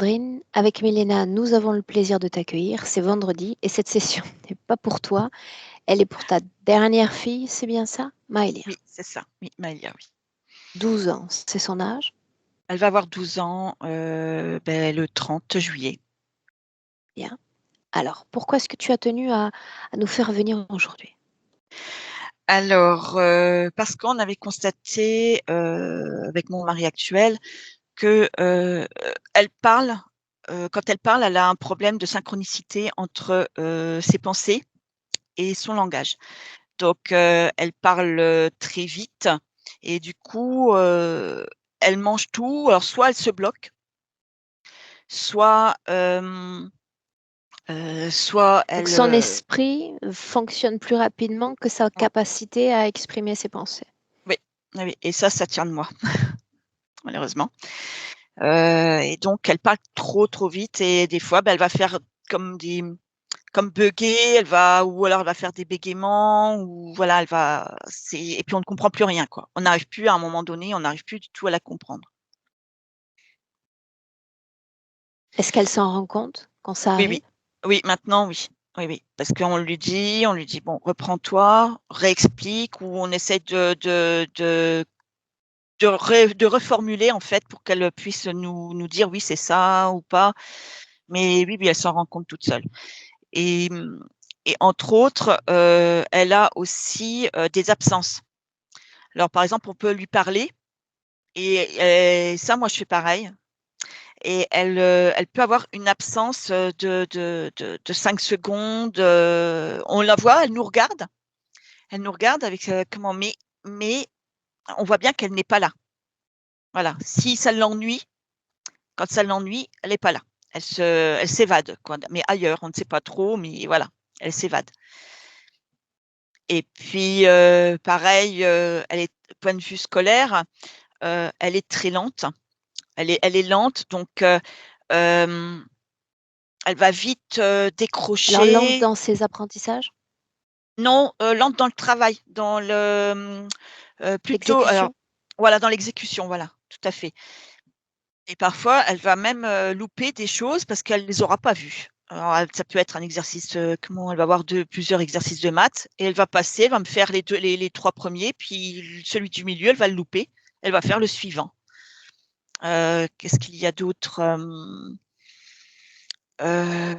Sandrine, avec Milena, nous avons le plaisir de t'accueillir. C'est vendredi et cette session n'est pas pour toi. Elle est pour ta dernière fille, c'est bien ça, Maëlia. Oui, c'est ça. Oui, Maëlia, oui. 12 ans, c'est son âge. Elle va avoir 12 ans le 30 juillet. Bien. Alors, pourquoi est-ce que tu as tenu à nous faire venir aujourd'hui? Alors, parce qu'on avait constaté avec mon mari actuel que elle parle, quand elle parle, elle a un problème de synchronicité entre ses pensées et son langage. Donc, elle parle très vite et du coup, elle mange tout. Alors, soit elle se bloque, soit soit Donc, elle, son esprit fonctionne plus rapidement que sa capacité à exprimer ses pensées. oui, oui, et ça tient de moi, malheureusement. Et donc, elle parle trop vite et des fois, elle va faire comme bugger, ou alors elle va faire des bégaiements, ou voilà, et puis on ne comprend plus rien, quoi. On n'arrive plus, à un moment donné, on n'arrive plus du tout à la comprendre. Est-ce qu'elle s'en rend compte quand ça Oui, arrive? oui. Oui, maintenant, oui. Oui, oui. Parce qu'on lui dit, bon, reprends-toi, réexplique, ou on essaie de reformuler, en fait, pour qu'elle puisse nous dire oui, c'est ça ou pas. Mais oui, elle s'en rend compte toute seule. Et, et entre autres, elle a aussi des absences. Alors, par exemple, on peut lui parler, et ça, moi, je fais pareil. Et elle peut avoir une absence de 5 secondes. On la voit, elle nous regarde. Elle nous regarde avec comment, mais on voit bien qu'elle n'est pas là. Voilà. Si ça l'ennuie, quand ça l'ennuie, elle n'est pas là. Elle s'évade, quoi. Mais ailleurs, on ne sait pas trop, mais voilà, elle s'évade. Et puis, pareil, elle est, point de vue scolaire, elle est très lente. Elle est lente, donc elle va vite Alors, lente décrocher. dans ses apprentissages, Non, lente dans le travail, dans plutôt, alors l'exécution. voilà, dans l'exécution, voilà, tout à fait. Et parfois, elle va même louper des choses parce qu'elle les aura pas vues. Alors, ça peut être un exercice, comment elle va avoir plusieurs exercices de maths, et elle va passer, elle va me faire les 3 premiers, puis celui du milieu, elle va le louper. Elle va faire le suivant. Qu'est-ce qu'il y a d'autre? Heu,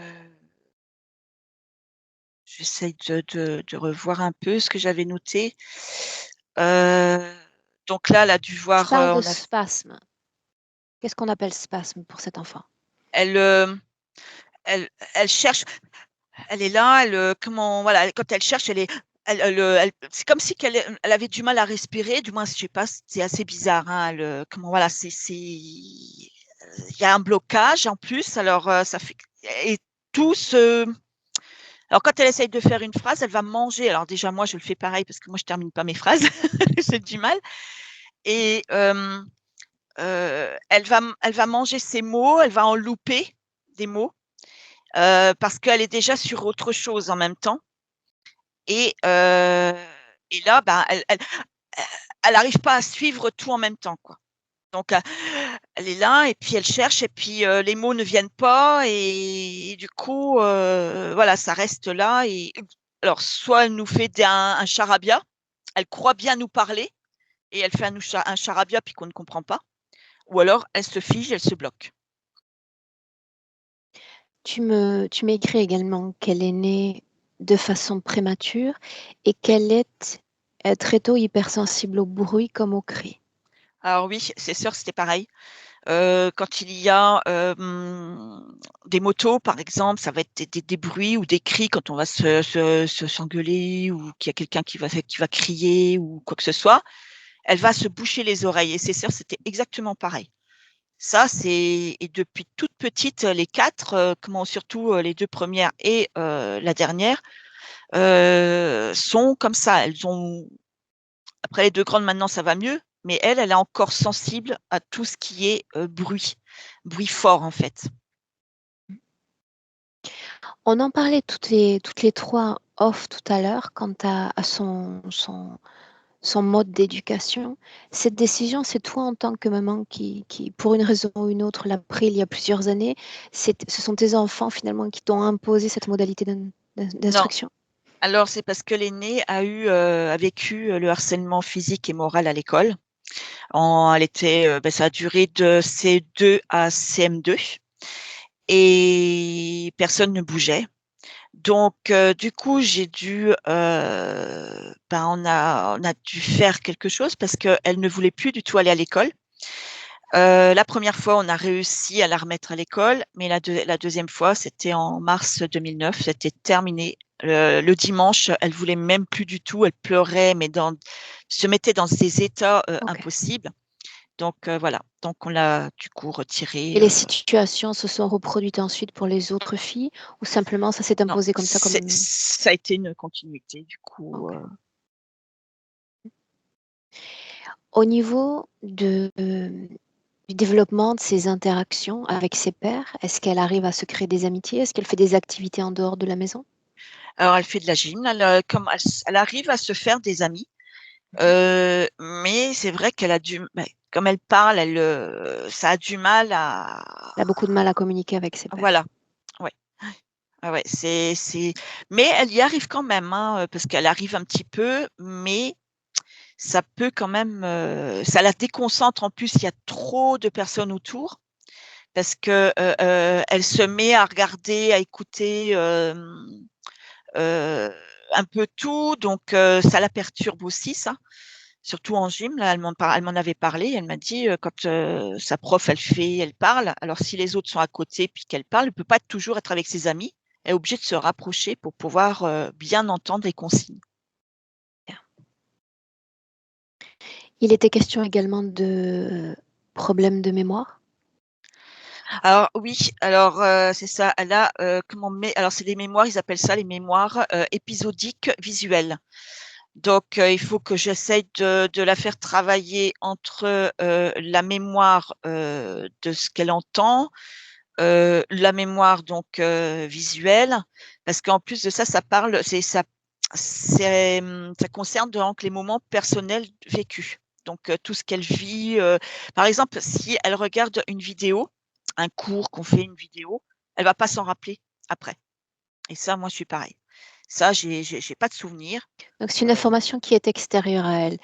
J'essaye de revoir un peu ce que j'avais noté. Heu, donc là, elle a dû Tu voir, parles de on a spasme. Qu'est-ce qu'on appelle spasme pour cet enfant? elle, elle cherche, elle est là, comment, voilà, quand elle cherche, c'est comme si elle avait du mal à respirer, du moins, je sais pas, c'est assez bizarre, hein, comment, voilà, il y a un blocage en plus, alors ça fait, et tout se alors quand elle essaye de faire une phrase, elle va manger. Alors déjà, moi, je le fais pareil parce que moi, je termine pas mes phrases, j'ai du mal. Et elle va manger ses mots, elle va en louper des mots, parce qu'elle est déjà sur autre chose en même temps. Et, et là, elle n'arrive pas à suivre tout en même temps, quoi. Donc, elle est là et puis elle cherche et puis les mots ne viennent pas et du coup, voilà, ça reste là. Et alors, soit elle nous fait un charabia, elle croit bien nous parler et elle fait un charabia puis qu'on ne comprend pas, ou alors elle se fige, elle se bloque. Tu m'écris également qu'elle est née de façon prémature et qu'elle est très tôt hypersensible au bruit comme au cri. Alors oui, c'est sûr, c'était pareil. Quand il y a des motos, par exemple, ça va être des bruits ou des cris quand on va s'engueuler ou qu'il y a quelqu'un qui va crier ou quoi que ce soit. Elle va se boucher les oreilles. Et ses sœurs, c'était exactement pareil. Ça, et depuis toute petite, les 4, comment, surtout les 2 premières et la dernière, sont comme ça. Après les 2 grandes, maintenant, ça va mieux, mais elle est encore sensible à tout ce qui est bruit fort, en fait. On en parlait toutes les trois off tout à l'heure quant à son mode d'éducation. Cette décision, c'est toi en tant que maman qui, pour une raison ou une autre, l'a pris il y a plusieurs années. Ce sont tes enfants finalement qui t'ont imposé cette modalité Non. d'instruction. Alors, c'est parce que l'aînée a vécu le harcèlement physique et moral à l'école. Ça a duré de C2 à CM2 et personne ne bougeait. Donc, du coup, on a dû faire quelque chose parce qu'elle ne voulait plus du tout aller à l'école. La première fois, on a réussi à la remettre à l'école, mais la deuxième fois, c'était en mars 2009, c'était terminé. Le dimanche, elle voulait même plus du tout, elle pleurait, mais se mettait dans des états Ok. impossibles. Donc voilà, donc on l'a du coup Et retirée. les situations se sont reproduites ensuite pour les autres filles ou simplement ça s'est Non, imposé comme ça comme... ça a été une continuité du coup. Ok. Au niveau du développement de ses interactions avec ses pairs, est-ce qu'elle arrive à se créer des amitiés? Est-ce qu'elle fait des activités en dehors de la maison? Alors elle fait de la gym, elle arrive à se faire des amis. Mais c'est vrai qu'elle a comme elle parle, ça a du mal à, Elle a beaucoup de mal à communiquer avec ses pairs. voilà, ouais, ah ouais, mais elle y arrive quand même, hein, parce qu'elle arrive un petit peu, mais ça peut quand même, ça la déconcentre. En plus, il y a trop de personnes autour, parce que elle se met à regarder, à écouter euh, un peu tout, donc ça la perturbe aussi, ça. Surtout en gym, là, elle m'en avait parlé. Elle m'a dit quand sa prof, elle parle. Alors si les autres sont à côté puis qu'elle parle, elle peut pas toujours être avec ses amis. Elle est obligée de se rapprocher pour pouvoir bien entendre les consignes. Il était question également de problèmes de mémoire. Alors oui, alors c'est ça. Elle a alors c'est des mémoires, ils appellent ça les mémoires épisodiques visuelles. Donc il faut que j'essaye de la faire travailler entre la mémoire de ce qu'elle entend, la mémoire donc visuelle, parce qu'en plus de ça, ça concerne donc les moments personnels vécus. Donc tout ce qu'elle vit. Par exemple, si elle regarde une vidéo, un cours qu'on fait, une vidéo, elle va pas s'en rappeler après. Et ça, moi, je suis pareil. Ça, j'ai pas de souvenir. Donc c'est une information qui est extérieure à elle.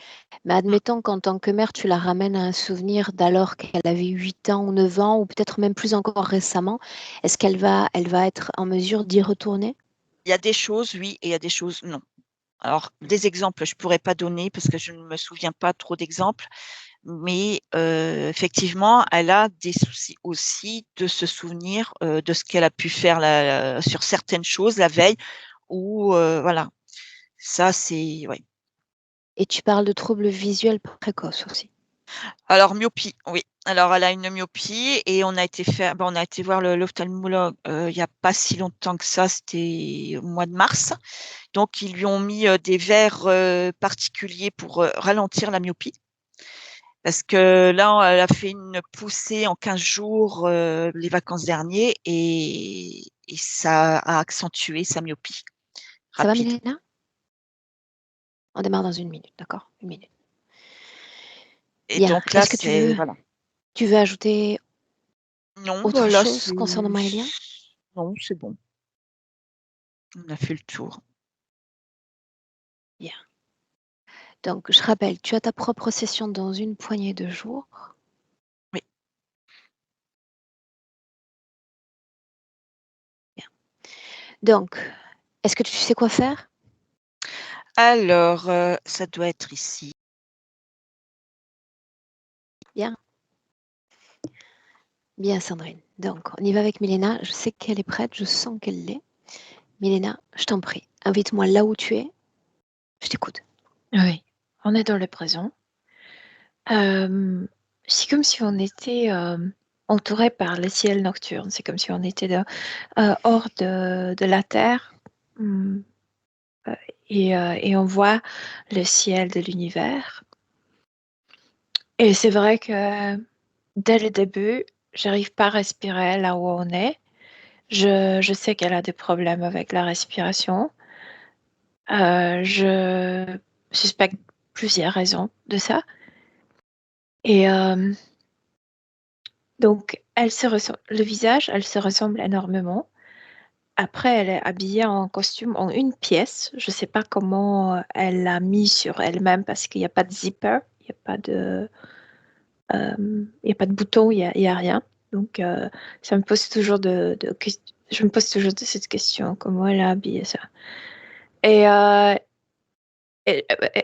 Mais Mm. admettons qu'en tant que mère, tu la ramènes à un souvenir d'alors qu'elle avait 8 ans ou 9 ans, ou peut-être même plus encore récemment, est-ce elle va être en mesure d'y retourner? Il y a des choses, oui, et il y a des choses, non. Alors, des exemples, je pourrais pas donner parce que je ne me souviens pas trop d'exemples. Mais effectivement, elle a des soucis aussi de se souvenir de ce qu'elle a pu faire sur certaines choses la veille ou voilà. Ça, c'est ouais. Et tu parles de troubles visuels précoces aussi. Alors myopie, oui. Alors elle a une myopie et on a été voir l'ophtalmologue il y a pas si longtemps que ça, c'était au mois de mars. Donc ils lui ont mis des verres particuliers pour ralentir la myopie. Parce que là, elle a fait une poussée en 15 jours les vacances dernières et ça a accentué sa myopie Ça va, rapide. Milena? On démarre dans une minute, d'accord? Une minute. Et Bien. donc là, Est-ce que c'est voilà. tu veux ajouter Non, autre là, chose concernant Maëlia? non, c'est bon. On a fait le tour. Bien. Donc, je rappelle, tu as ta propre session dans une poignée de jours. Oui. Bien. Donc, est-ce que tu sais quoi faire? Alors, ça doit être ici. Bien. Bien, Sandrine. Donc, on y va avec Milena. Je sais qu'elle est prête, je sens qu'elle l'est. Milena, je t'en prie, invite-moi là où tu es. Je t'écoute. Oui, on est dans le présent. C'est comme si on était entouré par le ciel nocturne. C'est comme si on était hors de la Terre. Hum, et on voit le ciel de l'univers. Et c'est vrai que dès le début, j'arrive pas à respirer là où on est. Je sais qu'elle a des problèmes avec la respiration. Je suspecte plusieurs raisons de ça. Et donc, le visage, elle se ressemble énormément. Après, elle est habillée en costume en une pièce. Je ne sais pas comment elle l'a mis sur elle-même parce qu'il n'y a pas de zipper, il n'y a pas de, il y a pas de bouton, il y a rien. Donc, ça me pose toujours je me pose toujours cette question, comment elle a habillé ça. Et,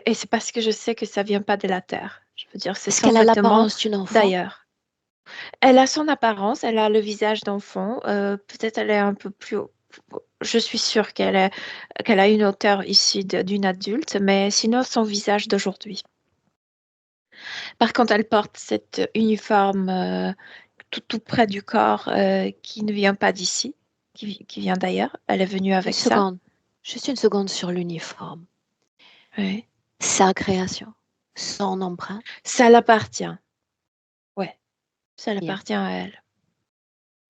et c'est parce que je sais que ça vient pas de la Terre. Je veux dire, ce Est-ce sont qu'elle a vêtements l'apparence d'une enfant? d'ailleurs. Elle a son apparence, elle a le visage d'enfant. Peut-être elle est un peu plus haut. Je suis sûre qu'elle a une hauteur ici d'une adulte, mais sinon son visage d'aujourd'hui. Par contre, elle porte cet uniforme tout près du corps qui ne vient pas d'ici, qui vient d'ailleurs. Elle est venue Une avec ça. seconde. Juste une seconde sur l'uniforme. Oui. Sa création, son empreinte. Ça l'appartient. Ouais, ça Bien, l'appartient à elle.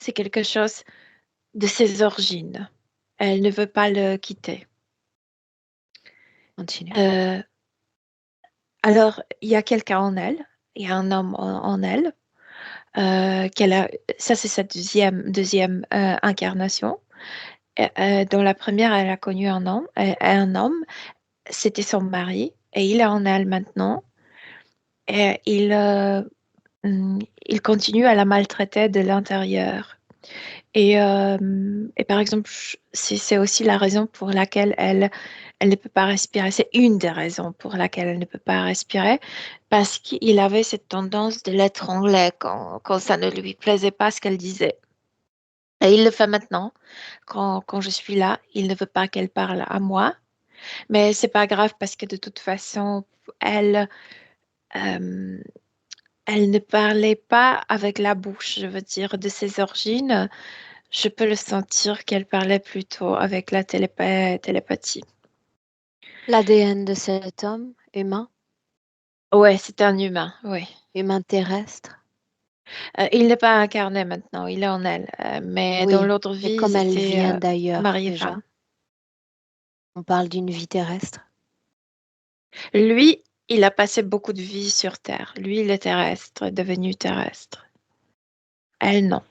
C'est quelque chose de ses origines. Elle ne veut pas le quitter. continue. Alors, il y a quelqu'un en elle, il y a un homme en elle, qu'elle a, ça c'est sa deuxième incarnation. Dans la première, elle a connu un homme, c'était son mari, et il est en elle maintenant. Et il continue à la maltraiter de l'intérieur. Et par exemple, c'est aussi la raison pour laquelle elle ne peut pas respirer. C'est une des raisons pour laquelle elle ne peut pas respirer, parce qu'il avait cette tendance de l'étrangler quand ça ne lui plaisait pas ce qu'elle disait. Et il le fait maintenant, quand je suis là. Il ne veut pas qu'elle parle à moi, mais c'est pas grave parce que de toute façon, elle, euh, elle ne parlait pas avec la bouche, je veux dire, de ses origines. Je peux le sentir qu'elle parlait plutôt avec la télépathie. L'ADN de cet homme, humain, Ouais, c'est un humain, oui. humain terrestre. Il n'est pas incarné maintenant, il est en elle. Mais dans Oui, l'autre mais vie, comme ils elle étaient vient d'ailleurs mari et déjà, femme. on parle d'une vie terrestre. Lui, il a passé beaucoup de vie sur Terre. Lui, il est terrestre, devenu terrestre. Elle, non.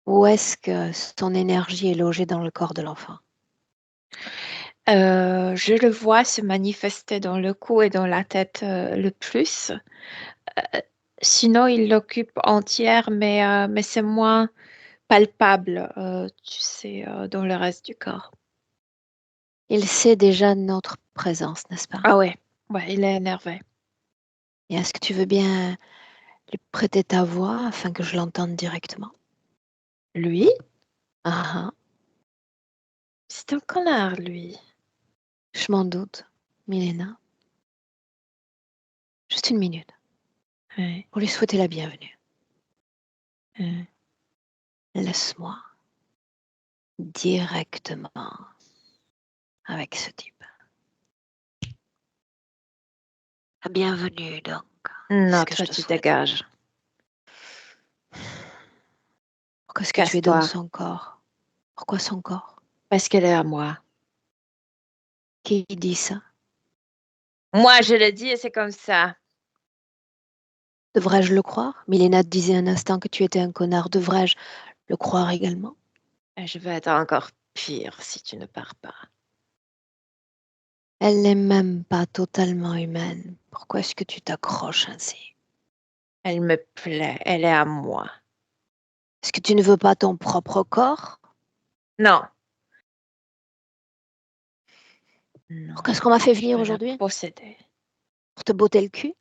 Où est-ce que son énergie est logée dans le corps de l'enfant? Je le vois se manifester dans le cou et dans la tête le plus. Sinon, il l'occupe entière, mais c'est moins palpable, tu sais, dans le reste du corps. Il sait déjà notre présence, n'est-ce pas? Ah ouais, ouais, il est énervé. Et est-ce que tu veux bien lui prêter ta voix afin que je l'entende directement? Lui, Ah ah, c'est un connard, lui. je m'en doute, Milena. Juste une minute Ouais, pour lui souhaiter la bienvenue. ouais. Laisse-moi directement avec ce type. La bienvenue, donc. C'est ce Non, que je toi, te tu souhaite. dégages. Pourquoi est-ce que tu es dans Casse-toi, son corps? Pourquoi son corps? parce qu'elle est à moi. Qui dit ça? Moi, je le dis et c'est comme ça. Devrais-je le croire? Milena te disait un instant que tu étais un connard. Devrais-je le croire également? Et je vais être encore pire si tu ne pars pas. Elle n'est même pas totalement humaine. Pourquoi est-ce que tu t'accroches ainsi? Elle me plaît, elle est à moi. Est-ce que tu ne veux pas ton propre corps? Non, non, Pourquoi est-ce qu'on m'a fait je venir veux la aujourd'hui? posséder. Pour te botter le cul?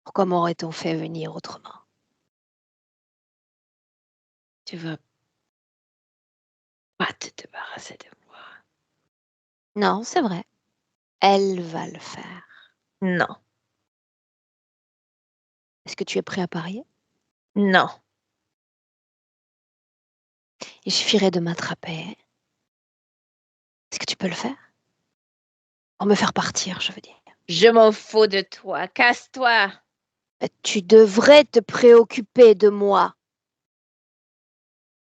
Pourquoi m'aurait-on fait venir autrement? Tu vas pas te débarrasser de moi. Non, c'est vrai. Elle va le faire. Non, Est-ce que tu es prêt à parier? non. Il suffirait de m'attraper. Est-ce que tu peux le faire? Pour me faire partir, je veux dire. Je m'en fous de toi. Casse-toi. Tu devrais te préoccuper de moi.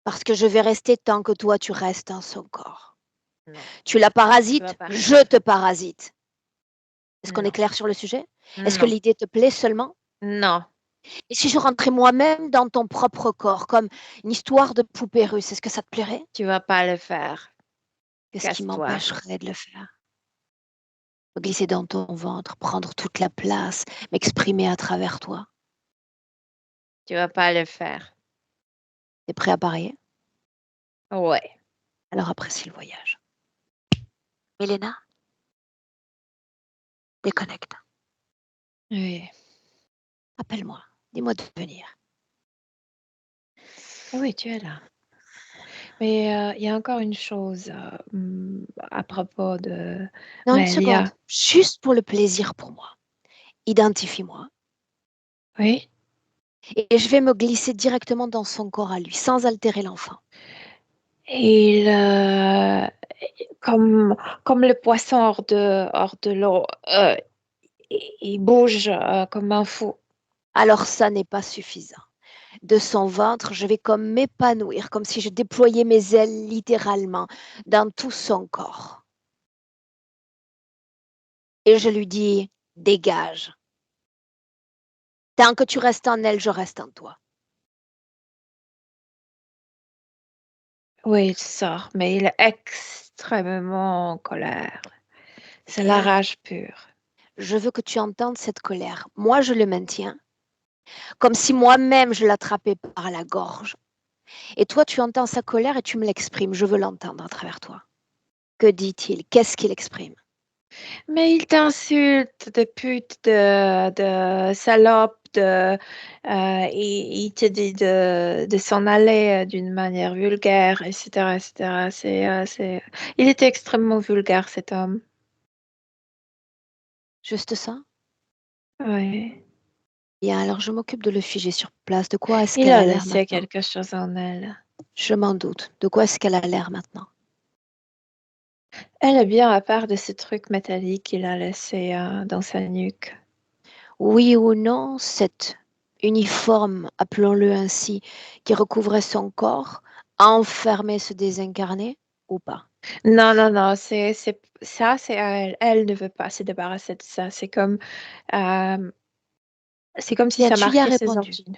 Parce que je vais rester tant que toi tu restes dans son corps. Non, Tu la tu vas parasites, pas je te parasite. Est-ce qu'on est Non, clair sur le sujet? Est-ce que non, l'idée te plaît seulement? non, Et si je rentrais moi-même dans ton propre corps, comme une histoire de poupée russe, est-ce que ça te plairait? tu vas pas le faire. Qu'est-ce qui Casse-toi. m'empêcherait de le faire? Me glisser dans ton ventre, prendre toute la place, m'exprimer à travers toi. Tu vas pas le faire. T'es prêt à parier? Ouais. Alors apprécie le voyage. Milena, déconnecte. Oui. Appelle-moi. Dis-moi de venir. Oui, tu es là. Mais il y a encore une chose à propos de Non, une seconde. Maëlia. Juste pour le plaisir pour moi. Identifie-moi. Oui. Et je vais me glisser directement dans son corps à lui, sans altérer l'enfant. Il, comme le poisson hors de l'eau, il bouge comme un fou. Alors ça n'est pas suffisant. De son ventre, je vais comme m'épanouir, comme si je déployais mes ailes littéralement dans tout son corps. Et je lui dis, dégage. Tant que tu restes en elle, je reste en toi. Oui, il sort, mais il est extrêmement en colère. C'est la Bien. rage pure. Je veux que tu entendes cette colère. Moi, je le maintiens, comme si moi-même je l'attrapais par la gorge. Et toi, tu entends sa colère et tu me l'exprimes. Je veux l'entendre à travers toi. Que dit-il? Qu'est-ce qu'il exprime? Mais il t'insulte de pute, de salope, il te dit de s'en aller d'une manière vulgaire, etc., etc. Il était extrêmement vulgaire, cet homme. Juste ça? Oui. Bien, alors je m'occupe de le figer sur place. De quoi est-ce Il qu'elle a a l'air laissé maintenant? quelque chose en elle. Je m'en doute. De quoi est-ce qu'elle a l'air maintenant? Elle est bien à part de ce truc métallique qu'il a laissé dans sa nuque. Oui ou non, cet uniforme, appelons-le ainsi, qui recouvrait son corps, a enfermé ce désincarné ou pas? Non, non, non, ça, c'est à elle. Elle ne veut pas se débarrasser de ça. Euh, c'est comme si Bien, ça tu y as marquait ses répondu. origines.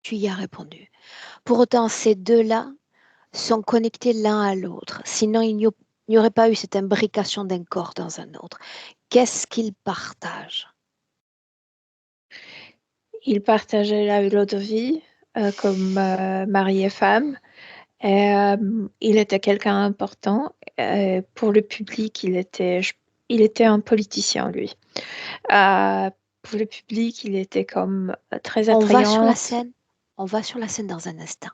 Tu y as répondu. Pour autant, ces deux-là sont connectés l'un à l'autre. Sinon, il n'y aurait pas eu cette imbrication d'un corps dans un autre. Qu'est-ce qu'ils partagent? Ils partageaient la l'autre vie comme mari et femme. Et, il était quelqu'un important. Pour le public, il était un politicien, lui. Euh, pour le public, il était comme très On va sur la attrayant. scène. On va sur la scène dans un instant.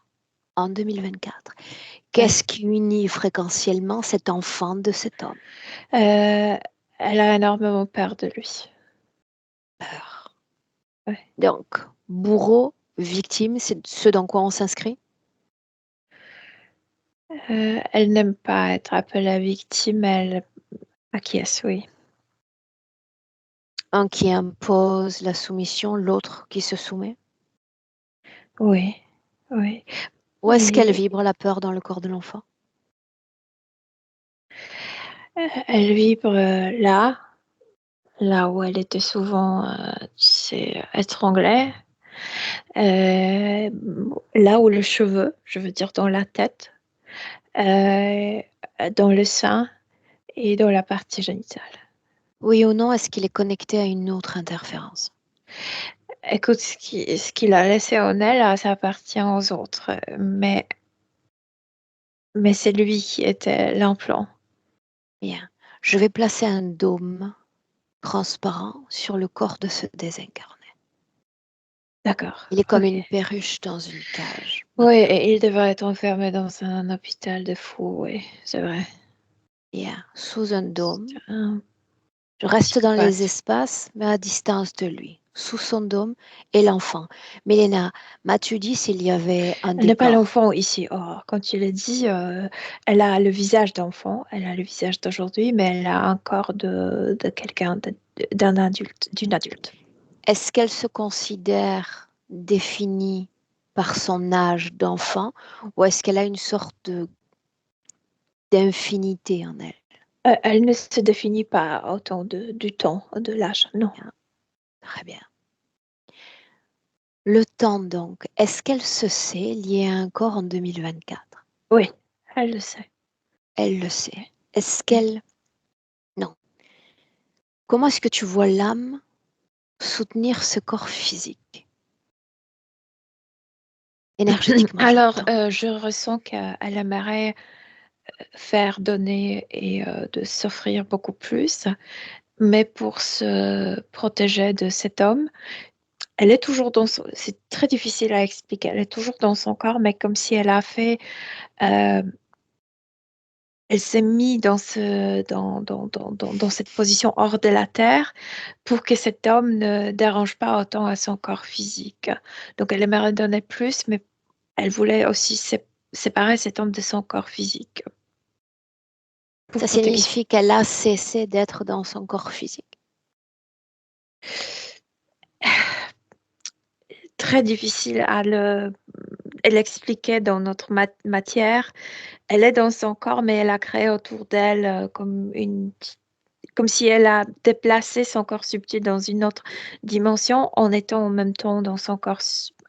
En 2024. Ouais. Qu'est-ce qui unit fréquentiellement cet enfant de cet homme? Euh, Elle a énormément peur de lui. Peur. Ouais. Donc, bourreau, victime, c'est ce dans quoi on s'inscrit? Elle n'aime pas être appelée victime, elle acquiesce, oui. Un qui impose la soumission, l'autre qui se soumet. Oui, oui. Où est-ce qu'elle Et, vibre la peur dans le corps de l'enfant? elle vibre là où elle était souvent, tu sais, étranglée. Euh, Là où le cheveu, je veux dire dans la tête, euh, dans le sein et dans la partie génitale. Oui ou non, est-ce qu'il est connecté à une autre interférence? Écoute, ce qu'il a laissé en elle, ça appartient aux autres. Mais c'est lui qui était l'implant. Bien. Je vais placer un dôme transparent sur le corps de ce désincarné. D'accord. Il est comme Ok. une perruche dans une cage. Oui, et il devrait être enfermé dans un hôpital de fous, oui, c'est vrai. Bien. Sous un dôme, C'est un je reste dans les psychopathe. espaces, mais à distance de lui, sous son dôme et l'enfant. Mélena, m'as-tu dit s'il y avait un Elle n'est pas décor? l'enfant ici. Oh, quand tu l'as dit, elle a le visage d'enfant, elle a le visage d'aujourd'hui, mais elle a un corps de quelqu'un, d'un adulte, d'une adulte. Est-ce qu'elle se considère définie par son âge d'enfant ou est-ce qu'elle a une sorte d'infinité en elle. Elle ne se définit pas autant du temps, de l'âge, non. Très bien. Le temps donc, est-ce qu'elle se sait liée à un corps en 2024? Oui, elle le sait. Elle le sait. Est-ce qu'elle... Non. Comment est-ce que tu vois l'âme soutenir ce corps physique? Énergétiquement, Alors, j'entends. je ressens qu'elle aimerait faire, donner et de s'offrir beaucoup plus, mais pour se protéger de cet homme, elle est toujours dans son... C'est très difficile à expliquer. Elle est toujours dans son corps, mais comme si elle a fait... elle s'est mise dans cette position hors de la terre pour que cet homme ne dérange pas autant à son corps physique. Donc, elle aimerait donner plus, mais elle voulait aussi séparer cet homme de son corps physique pour Ça protéger. signifie qu'elle a cessé d'être dans son corps physique. Très difficile à l'expliquer dans notre matière. Elle est dans son corps, mais elle a créé autour d'elle comme si elle a déplacé son corps subtil dans une autre dimension en étant en même temps dans son corps.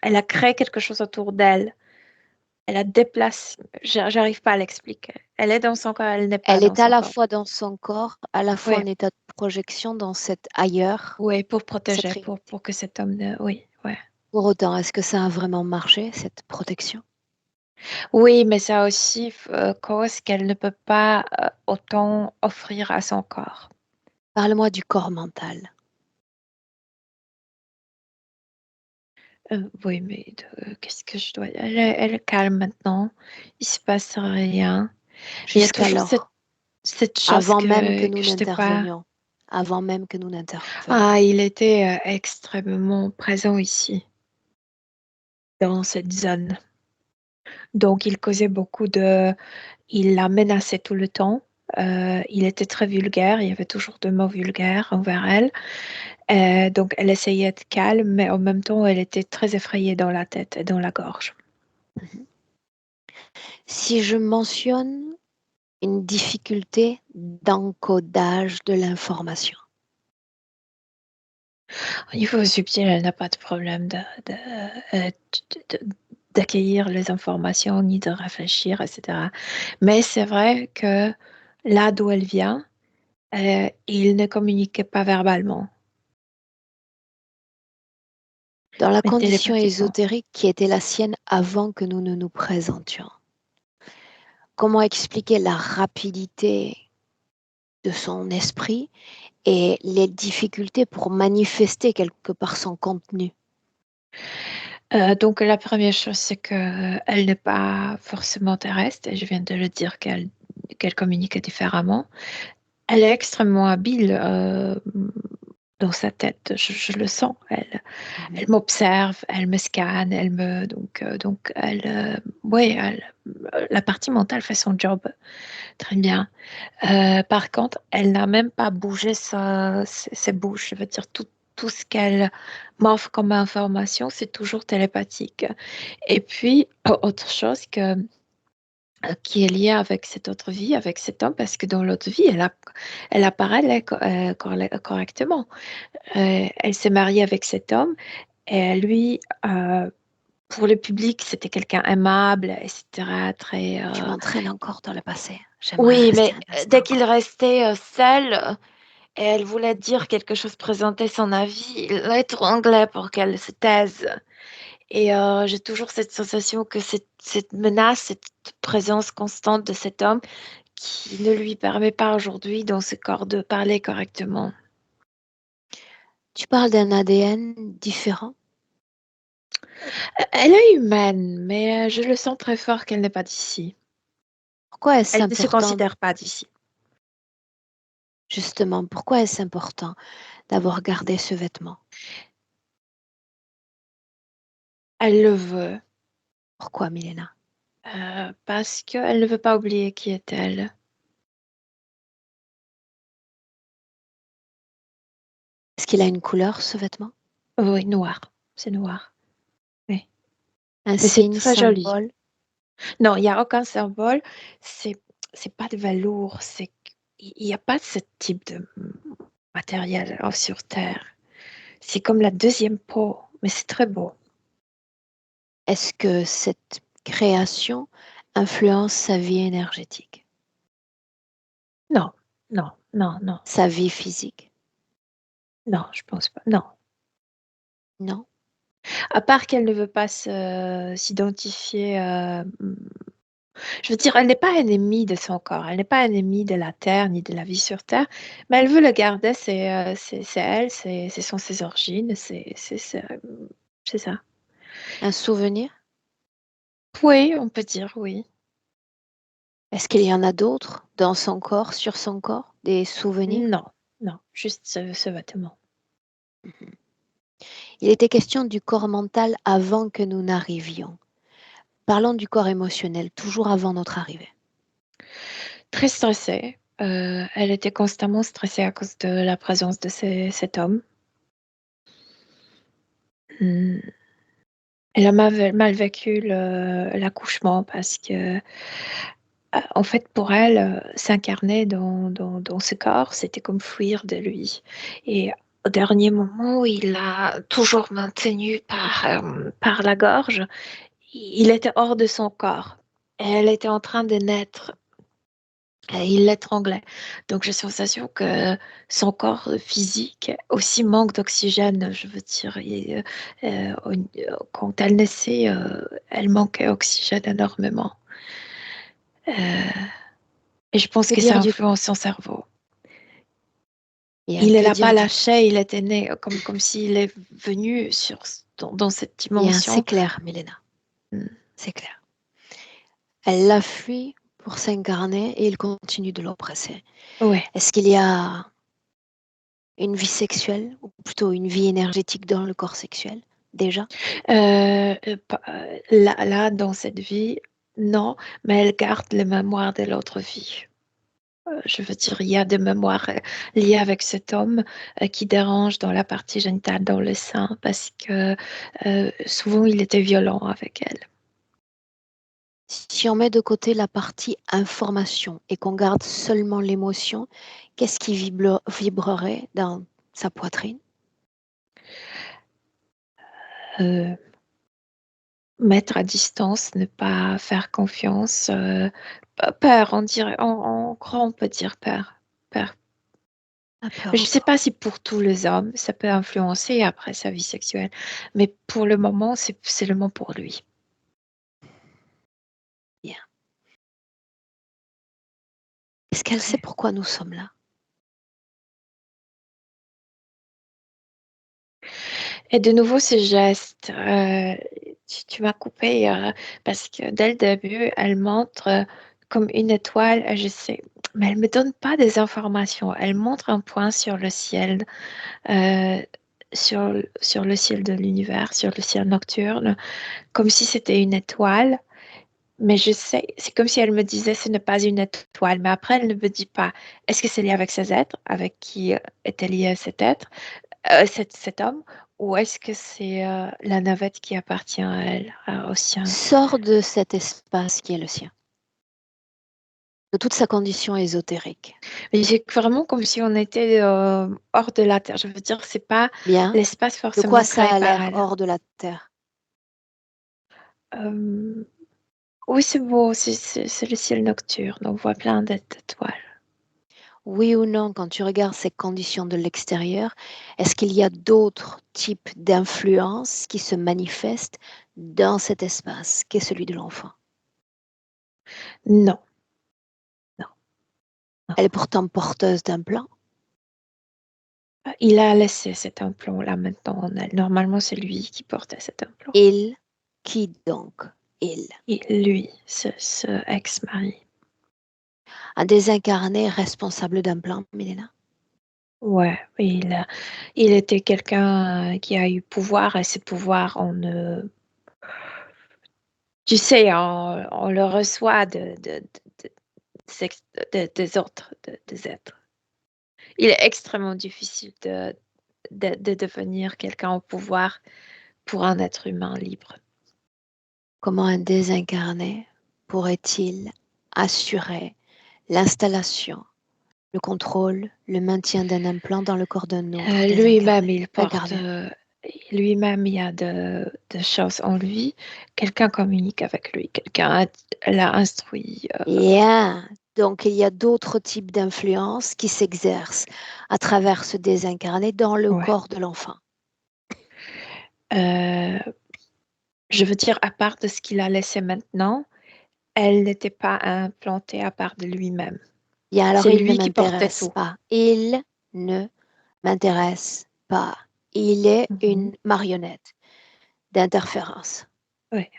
Elle a créé quelque chose autour d'elle. Elle a déplacé. J'arrive pas à l'expliquer. Elle est dans son corps, elle n'est pas Elle dans est à son la corps. fois dans son corps, à la fois Oui, en état de projection dans cet ailleurs, oui, pour cette protéger, réalité. pour que cet homme ne... Oui, ouais. Pour autant, est-ce que ça a vraiment marché, cette protection? Oui, mais ça aussi cause qu'elle ne peut pas autant offrir à son corps. Parle-moi du corps mental. Oui, mais qu'est-ce que je dois... Elle est calme maintenant. Il se passe rien. Mais il y a toujours Jusqu'alors, cette chose avant même que que nous je t'ai pas... n'intervenions. Avant même que nous n'intervenions. Ah, il était extrêmement présent ici, dans cette zone. Donc, il causait beaucoup de... Il la menaçait tout le temps. Il était très vulgaire. Il y avait toujours de mots vulgaires envers elle. Donc, elle essayait d'être calme, mais en même temps, elle était très effrayée dans la tête et dans la gorge. Mhm. Si je mentionne une difficulté d'encodage de l'information. Au niveau subtil, elle n'a pas de problème euh, d'accueillir les informations ni de réfléchir, etc. Mais c'est vrai que là d'où elle vient, il ne communiquait pas verbalement, Dans la mais condition télépathiquement. ésotérique qui était la sienne avant que nous ne nous présentions. Comment expliquer la rapidité de son esprit et les difficultés pour manifester quelque part son contenu? Donc la première chose, c'est qu'elle n'est pas forcément terrestre, et je viens de le dire qu'elle communique différemment. Elle est extrêmement habile dans sa tête, je le sens. Elle m'observe, elle me scanne, donc ouais, la partie mentale fait son job très bien. Par contre, elle n'a même pas bougé ses bouches. Je veux dire, tout ce qu'elle m'offre comme information, c'est toujours télépathique. Et puis, autre chose qui est liée avec cette autre vie, avec cet homme, parce que dans l'autre vie, elle apparaît correctement. Elle s'est mariée avec cet homme et lui, pour le public, c'était quelqu'un aimable, etc. Très, Tu m'entraînes encore dans le passé. J'aimerais oui, rester mais un dès instant. qu'il restait seul et elle voulait dire quelque chose, présenter son avis, il l'étranglait pour qu'elle se taise. Et j'ai toujours cette sensation que cette menace, cette présence constante de cet homme qui ne lui permet pas aujourd'hui dans ce corps de parler correctement. Tu parles d'un ADN différent? Elle est humaine, mais je le sens très fort qu'elle n'est pas d'ici. Pourquoi est-ce Elle ne se important, considère pas d'ici. justement, pourquoi est-ce important d'avoir gardé ce vêtement? Elle le veut, Pourquoi, Milena? parce qu'elle ne veut pas oublier qui est-elle. Est-ce qu'il a une couleur, ce vêtement? Oui, noir. C'est noir. Oui. Un Mais c'est signe, très joli. symbole? Non, il n'y a aucun symbole. C'est c'est pas de velours, il n'y a pas ce type de matériel sur Terre. C'est comme la deuxième peau, mais c'est très beau. Est-ce que cette création influence sa vie énergétique, Non, non, non, non, sa vie physique? non, je pense pas. Non. Non? À part qu'elle ne veut pas s'identifier. Je veux dire, elle n'est pas ennemie de son corps, elle n'est pas ennemie de la Terre ni de la vie sur Terre, mais elle veut le garder, c'est elle, ce sont ses origines, c'est ça. Un souvenir? Oui, on peut dire oui. Est-ce qu'il y en a d'autres dans son corps, sur son corps, des souvenirs? Non, non, juste ce vêtement. Il était question du corps mental avant que nous n'arrivions. Parlons du corps émotionnel, toujours avant notre arrivée. Très stressée. Elle était constamment stressée à cause de la présence de cet homme. Hmm. Elle a mal vécu l'accouchement parce que, en fait, pour elle, s'incarner dans ce corps, c'était comme fuir de lui. Et au dernier moment, il l'a toujours maintenu par la gorge. Il était hors de son corps. Et elle était en train de naître. Et il l'étranglait. Donc j'ai la sensation que son corps physique aussi manque d'oxygène, je veux dire. Quand elle naissait, elle manquait d'oxygène énormément. Euh, et je pense Que que ça dire du influence son cerveau. bien, Il ne que l'a pas dire du lâché, il était né comme s'il est venu dans cette bien, c'est dimension. clair, Mélena, Mm. c'est clair. Elle l'a fui pour s'incarner et il continue de l'oppresser. Ouais. Est-ce qu'il y a une vie sexuelle, ou plutôt une vie énergétique dans le corps sexuel, déjà? Là, dans cette vie, non, mais elle garde les mémoires de l'autre vie. Je veux dire, il y a des mémoires liées avec cet homme qui dérange dans la partie génitale, dans le sein, parce que souvent il était violent avec elle. Si on met de côté la partie information et qu'on garde seulement l'émotion, qu'est-ce qui vibrerait dans sa poitrine? Euh, Mettre à distance, ne pas faire confiance, peur, on dirait, en gros, on peut dire peur, peur. La Je ne peur. sais pas si pour tous les hommes, ça peut influencer après sa vie sexuelle, mais pour le moment, c'est seulement pour lui. Bien. Est-ce qu'elle sait pourquoi nous sommes là? Et de nouveau, ce geste, tu m'as coupé parce que dès le début, elle montre comme une étoile, je sais, mais elle ne me donne pas des informations. Elle montre un point sur le ciel, euh, sur le ciel de l'univers, sur le ciel nocturne, comme si c'était une étoile. Mais je sais, c'est comme si elle me disait ce n'est pas une étoile. Mais après, elle ne me dit pas, est-ce que c'est lié avec ces êtres, avec qui était lié cet être? Cet homme, ou est-ce que c'est la navette qui appartient à elle, au sien? Sors de cet espace qui est le sien, de toute sa condition ésotérique. Mais c'est vraiment comme si on était hors de la Terre. Je veux dire, c'est pas Bien. l'espace De quoi forcément ça créé a par l'air elle. hors de la Terre? Euh, oui, c'est beau, c'est le ciel nocturne. On voit plein d'étoiles. Oui ou non, quand tu regardes ces conditions de l'extérieur, est-ce qu'il y a d'autres types d'influences qui se manifestent dans cet espace qui est celui de l'enfant? Non, non, non. Elle est pourtant porteuse d'un plan. Il a laissé cet implant-là maintenant en elle. Normalement, c'est lui qui portait cet implant. Il, qui donc? Il. Et lui, ce ex-mari. Un désincarné responsable d'un plan, Milena? Ouais, il était quelqu'un qui a eu pouvoir et ce pouvoir, tu sais, on le reçoit des autres, des êtres. Il est extrêmement difficile de devenir quelqu'un au pouvoir pour un être humain libre. Comment un désincarné pourrait-il assurer l'installation, le contrôle, le maintien d'un implant dans le corps d'un autre Lui-même, désincarné, il porte, incarné. lui-même, il y a de choses en lui. Quelqu'un communique avec lui, quelqu'un l'a instruit. Bien. Donc, il y a d'autres types d'influences qui s'exercent à travers ce désincarné dans le Ouais. corps de l'enfant. Je veux dire, à part de ce qu'il a laissé maintenant, elle n'était pas implantée à part de lui-même. Bien, alors C'est il ne lui qui portait m'intéresse tout. pas. Il ne m'intéresse pas. Il est Mhm. une marionnette d'interférence. Ouais.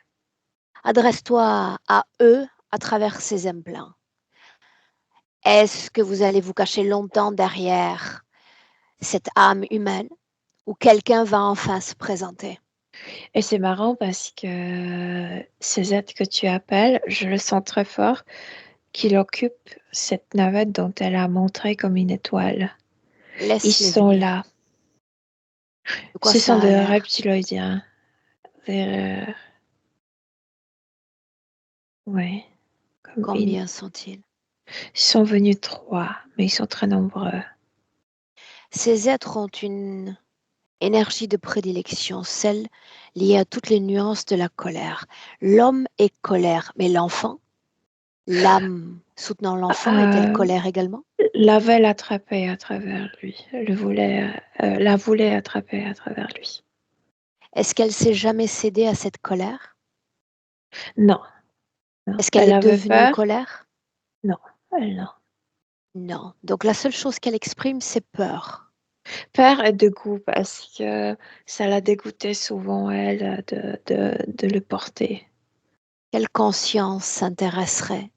Adresse-toi à eux à travers ces implants. Est-ce que vous allez vous cacher longtemps derrière cette âme humaine ou quelqu'un va enfin se présenter? Et c'est marrant parce que ces êtres que tu appelles, je le sens très fort, qu'il occupe cette navette dont elle a montré comme une étoile. Ils Laisse-les sont venir. là. De quoi Ce sont ça a des l'air? reptiloïdiens. Des... Ouais. Combien sont-ils? Ils sont venus 3, mais ils sont très nombreux. Ces êtres ont une énergie de prédilection, celle liée à toutes les nuances de la colère. L'homme est colère, mais l'enfant, l'âme soutenant l'enfant, est-elle Euh, colère également? L'avait attrapé à travers lui. La voulait attraper à travers lui. Est-ce qu'elle s'est jamais cédée à cette colère? Non, non. Est-ce qu'elle Elle est avait devenue peur? colère? Non, elle non. Non. Donc la seule chose qu'elle exprime, c'est peur. Peur et dégoût parce que ça l'a dégoûté souvent, elle, de le porter. Quelle conscience s'intéresserait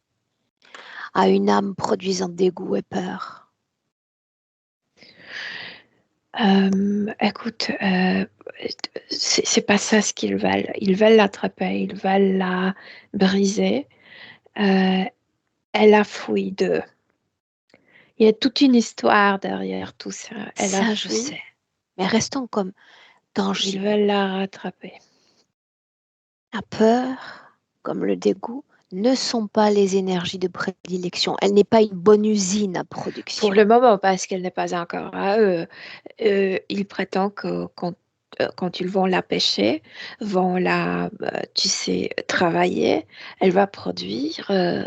à une âme produisant dégoût et peur? Écoute, c'est pas ça ce qu'ils veulent. Ils veulent l'attraper, ils veulent la briser. Euh, Elle a fui d'eux. Il y a toute une histoire derrière tout ça. Elle a Ça, je fui. sais. Mais restons comme Ils tangibles. veulent la rattraper. La peur, comme le dégoût, ne sont pas les énergies de prédilection. Elle n'est pas une bonne usine à Pour production. le moment, parce qu'elle n'est pas encore à eux, ils prétendent que quand ils vont la pêcher, vont tu sais, travailler, elle va produire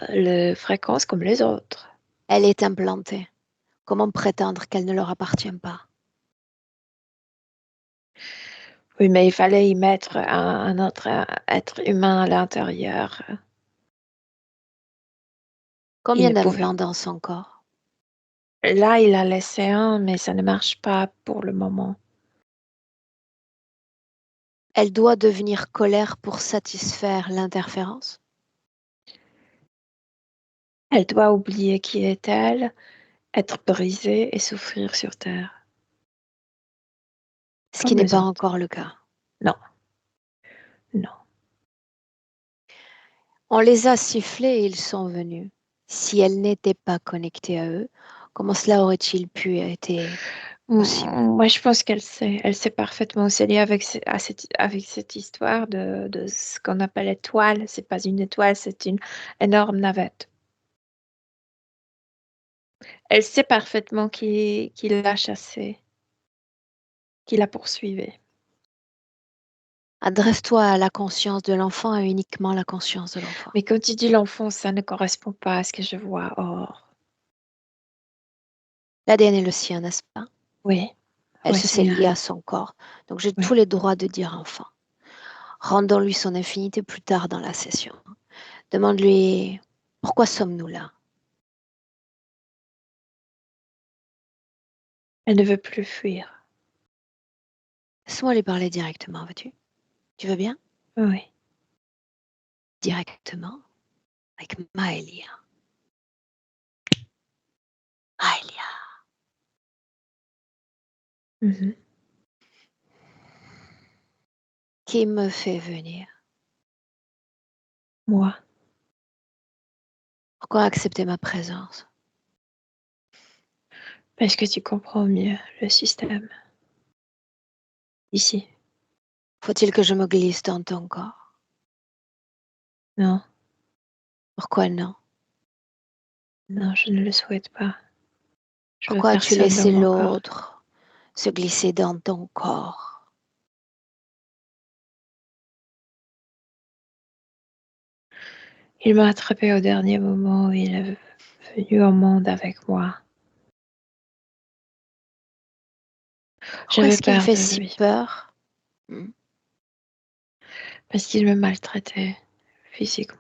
les fréquences comme les autres. Elle est implantée. Comment prétendre qu'elle ne leur appartient pas? Oui, mais il fallait y mettre un autre être humain à l'intérieur. Il Combien ne pouvait. d'implants dans son corps? Là, il a laissé un, mais ça ne marche pas pour le moment. Elle doit devenir colère pour satisfaire l'interférence? Elle doit oublier qui est-elle, être brisée et souffrir sur Terre, Ce qui comme n'est les pas autres. encore le cas. Non, non. On les a sifflés et ils sont venus. Si elle n'était pas connectée à eux, comment cela aurait-il pu être possible? Moi, je pense elle sait parfaitement. C'est lié avec cette histoire de ce qu'on appelle étoile. C'est pas une étoile, c'est une énorme navette. Elle sait parfaitement qui l'a chassée, qui la poursuivait. Adresse-toi à la conscience de l'enfant et uniquement la conscience de l'enfant. Mais quand tu dis l'enfant, ça ne correspond pas à ce que je vois. Or, L'ADN est le sien, n'est-ce pas? oui, Elle oui, se c'est sait liée elle. à son corps. Donc j'ai tous Oui. les droits de dire enfant. Rendons-lui son infinité plus tard dans la session. Demande-lui pourquoi sommes-nous là? Elle ne veut plus fuir. Laisse-moi lui parler directement, veux-tu? Tu veux bien? Oui. Directement avec Maëlia. Maëlia, Mhm. qui me fait venir? Moi. Pourquoi accepter ma présence? Parce que tu comprends mieux le système. Ici. Faut-il que je me glisse dans ton corps? Non. Pourquoi non? Non, je ne le souhaite pas. Je veux Pourquoi as-tu personne dans laissé mon corps. l'autre se glisser dans ton corps? Il m'a attrapé au dernier moment. Il est venu au monde avec moi. Pourquoi J'avais est-ce qu'il me peur fait de si lui peur? parce qu'il me maltraitait physiquement.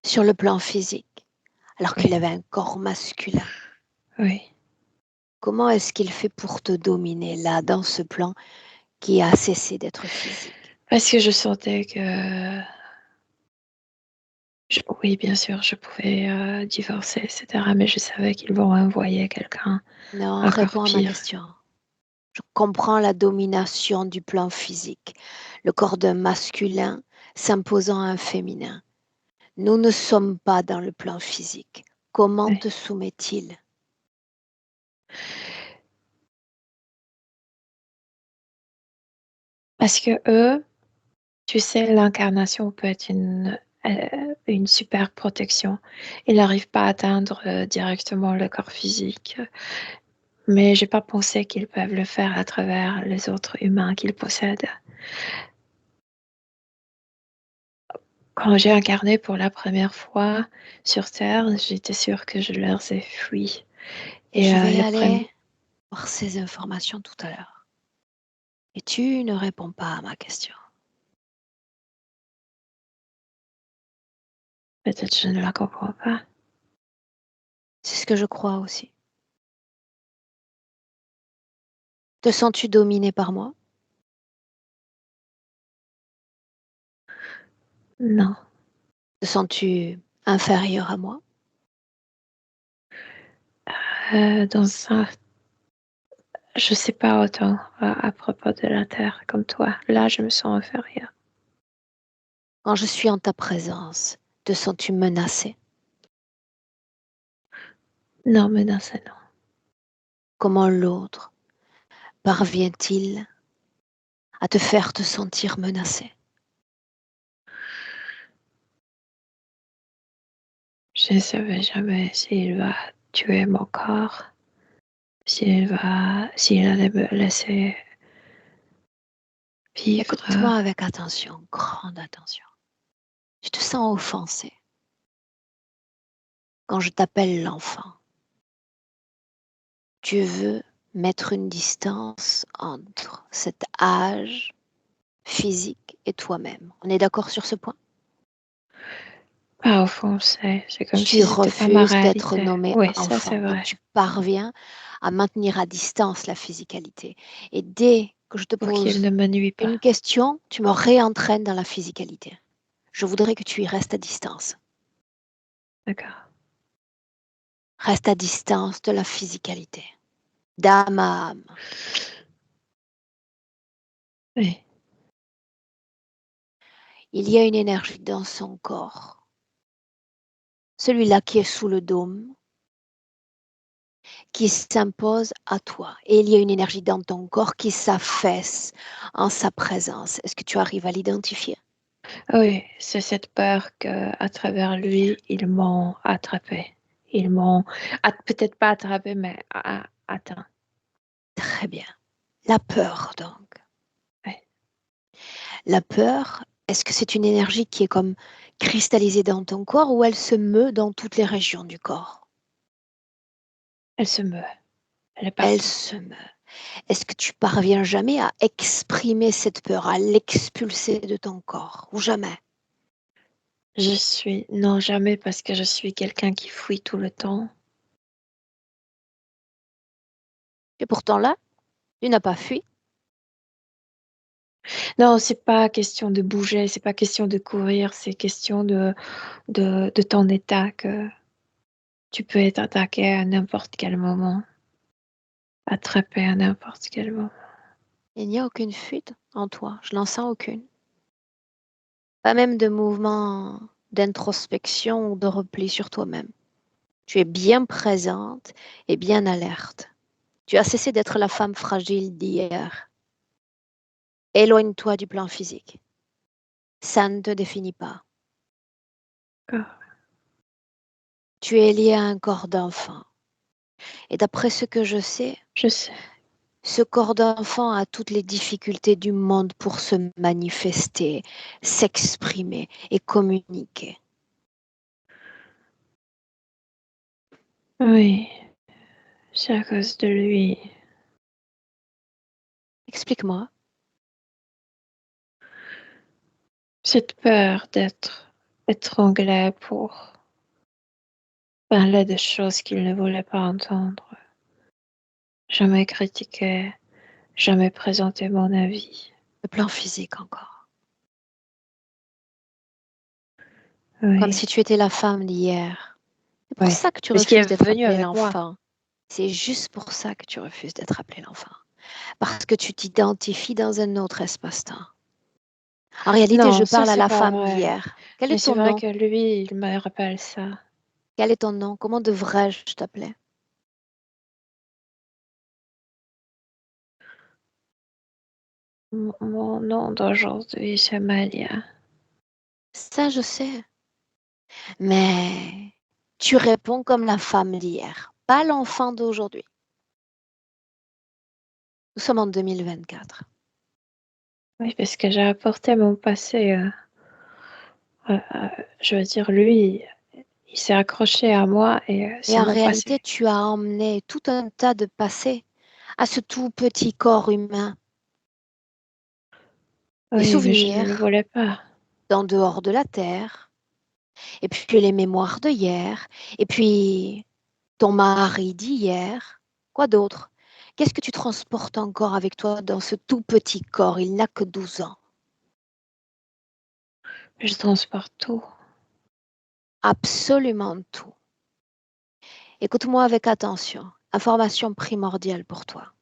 Sur le plan physique, alors qu'il Oui, avait un corps masculin. oui. Comment est-ce qu'il fait pour te dominer là, dans ce plan qui a cessé d'être physique? Parce que je sentais que, oui, bien sûr, je pouvais divorcer, etc. Mais je savais qu'ils vont envoyer quelqu'un Non, encore réponds à ma pire. question. Je comprends la domination du plan physique, le corps d'un masculin s'imposant à un féminin. Nous ne sommes pas dans le plan physique. Comment Oui. te soumet-il? Parce que eux, tu sais, l'incarnation peut être une super protection. Ils n'arrivent pas à atteindre directement le corps physique. Mais j'ai pas pensé qu'ils peuvent le faire à travers les autres humains qu'ils possèdent. Quand j'ai incarné pour la première fois sur Terre, j'étais sûre que je leur ai fui. Et je vais Le aller premier, voir ces informations tout à l'heure. Et tu ne réponds pas à ma question. peut-être je ne la comprends pas. C'est ce que je crois aussi. Te sens-tu dominé par moi? Non. Te sens-tu inférieur à moi? Dans un, je sais pas autant à propos de la Terre comme toi. Là, je me sens inférieure. Quand je suis en ta présence, te sens-tu menacé? Non, mais non, c'est non. Comment l'autre parvient-il à te faire te sentir menacé? Je ne savais jamais s'il va tuer mon corps, s'il allait me laisser vivre. Écoute-moi avec attention, grande attention. Tu te sens offensé quand je t'appelle l'enfant. Tu veux mettre une distance entre cet âge physique et toi-même. On est d'accord sur ce point? Pas offensé, c'est comme si Tu c'était pas ma refuses d'être réalité. nommé Oui, ça c'est enfant. Donc vrai. tu parviens à maintenir à distance la physicalité. Et dès que je te Pour qu'il pose ne me nuit pas. une question, tu me réentraînes dans la physicalité. Je voudrais que tu y restes à distance. D'accord. Reste à distance de la physicalité. D'âme à âme. Oui. Il y a une énergie dans son corps. Celui-là qui est sous le dôme, qui s'impose à toi. Et il y a une énergie dans ton corps qui s'affaisse en sa présence. Est-ce que tu arrives à l'identifier? Oui, c'est cette peur qu'à travers lui, ils m'ont attrapé. Ils m'ont peut-être pas attrapé, mais atteint. Très bien. La peur, donc. Oui. La peur, est-ce que c'est une énergie qui est comme cristallisée dans ton corps ou elle se meut dans toutes les régions du corps? Elle se meut. Elle est Elle partout. se meut. Est-ce que tu parviens jamais à exprimer cette peur, à l'expulser de ton corps ou jamais? Non, jamais parce que je suis quelqu'un qui fuit tout le temps. Et pourtant là, tu n'as pas fui. Non, c'est pas question de bouger, c'est pas question de courir, c'est question de ton état que tu peux être attaqué à n'importe quel moment, attrapé à n'importe quel moment. Il n'y a aucune fuite en toi. Je n'en sens aucune. Pas même de mouvement d'introspection ou de repli sur toi-même. Tu es bien présente et bien alerte. Tu as cessé d'être la femme fragile d'hier. Éloigne-toi du plan physique. Ça ne te définit pas. D'accord. Tu es lié à un corps d'enfant. Et d'après ce que je sais, Je sais. ce corps d'enfant a toutes les difficultés du monde pour se manifester, s'exprimer et communiquer. Oui, c'est à cause de lui. Explique-moi. Cette peur d'être étranglé pour parler de choses qu'il ne voulait pas entendre. Jamais critiquer, jamais présenter mon avis. Le plan physique encore. Oui, Comme si tu étais la femme d'hier. C'est pour oui. ça que tu Parce qu'il refuses est d'être venu appelé avec moi. l'enfant. C'est juste pour ça que tu refuses d'être appelé l'enfant. Parce que tu t'identifies dans un autre espace-temps. En réalité, je Non, ça parle à c'est la pas femme vrai. d'hier. Quel Mais est c'est ton vrai nom? que lui, il me rappelle ça. Quel est ton nom? Comment devrais-je t'appeler? Mon nom d'aujourd'hui, c'est Malia. Ça, je sais. Mais tu réponds comme la femme d'hier, pas l'enfant d'aujourd'hui. Nous sommes en 2024. Oui, parce que j'ai apporté mon passé. Je veux dire, lui, il s'est accroché à moi et Mais c'est en mon réalité, passé. tu as emmené tout un tas de passé à ce tout petit corps humain. Des Oui, mais je ne le souvenirs voulais pas. d'en dehors de la terre, et puis les mémoires de hier, et puis ton mari d'hier. Quoi d'autre? Qu'est-ce que tu transportes encore avec toi dans ce tout petit corps? Il n'a que 12 ans. Je transporte tout. Absolument tout. Écoute-moi avec attention. Information primordiale pour toi.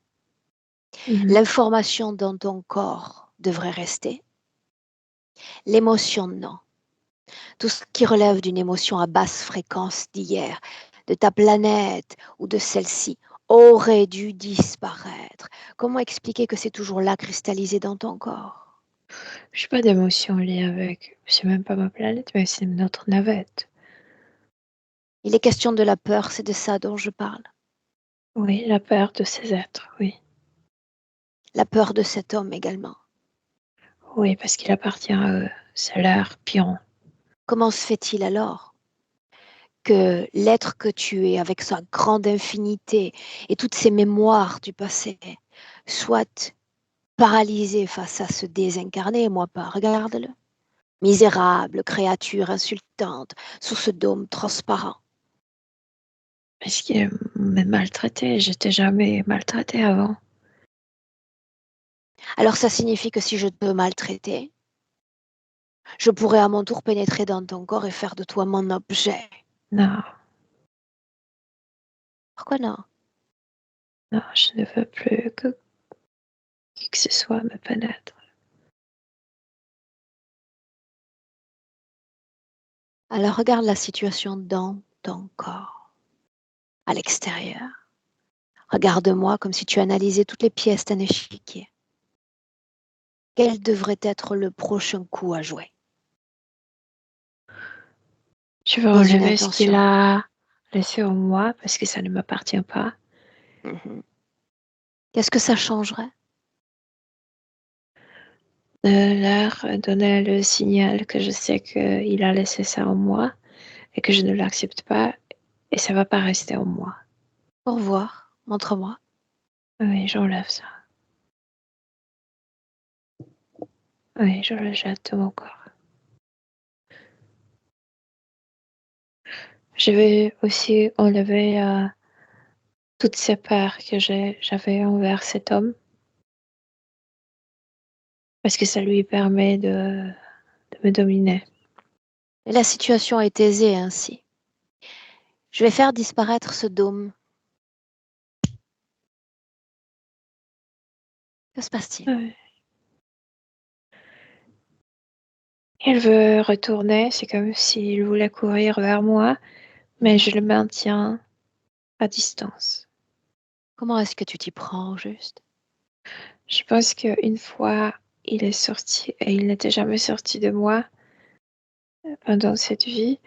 Mhm. L'information dans ton corps devrait rester. L'émotion, non. Tout ce qui relève d'une émotion à basse fréquence d'hier, de ta planète ou de celle-ci, aurait dû disparaître. Comment expliquer que c'est toujours là cristallisé dans ton corps? Je n'ai pas d'émotion liée avec. C'est même pas ma planète, mais c'est notre navette. Il est question de la peur, c'est de ça dont je parle. Oui, la peur de ces êtres, oui. La peur de cet homme également. Oui, parce qu'il appartient à eux. C'est leur pion. Comment se fait-il alors que l'être que tu es, avec sa grande infinité et toutes ses mémoires du passé, soit paralysé face à ce désincarné, moi pas, regarde-le. Misérable créature insultante sous ce dôme transparent. Parce qu'il m'a maltraité. J'étais jamais maltraitée avant. Alors ça signifie que si je te maltraitais, je pourrais à mon tour pénétrer dans ton corps et faire de toi mon objet. Non, Pourquoi non? non, je ne veux plus que qui que ce soit me pénètre. Alors regarde la situation dans ton corps, à l'extérieur. Regarde-moi comme si tu analysais toutes les pièces d'un échiquier. Quel devrait être le prochain coup à jouer? Je veux Pose une enlever ce qu'il intention. a laissé en moi parce que ça ne m'appartient pas. Mhm. Qu'est-ce que ça changerait? De leur donner le signal que je sais qu'il a laissé ça en moi et que je ne l'accepte pas et ça va pas rester en moi. Au revoir, montre-moi. Oui, j'enlève ça. Oui, je le jette de mon corps. Je vais aussi enlever toutes ces peurs que j'avais envers cet homme parce que ça lui permet de me dominer. Et la situation est aisée ainsi. Je vais faire disparaître ce dôme. Que se passe-t-il? Ouais. Il veut retourner, c'est comme s'il voulait courir vers moi, mais je le maintiens à distance. Comment est-ce que tu t'y prends, au juste? Je pense qu'une fois il est sorti et il n'était jamais sorti de moi pendant cette vie,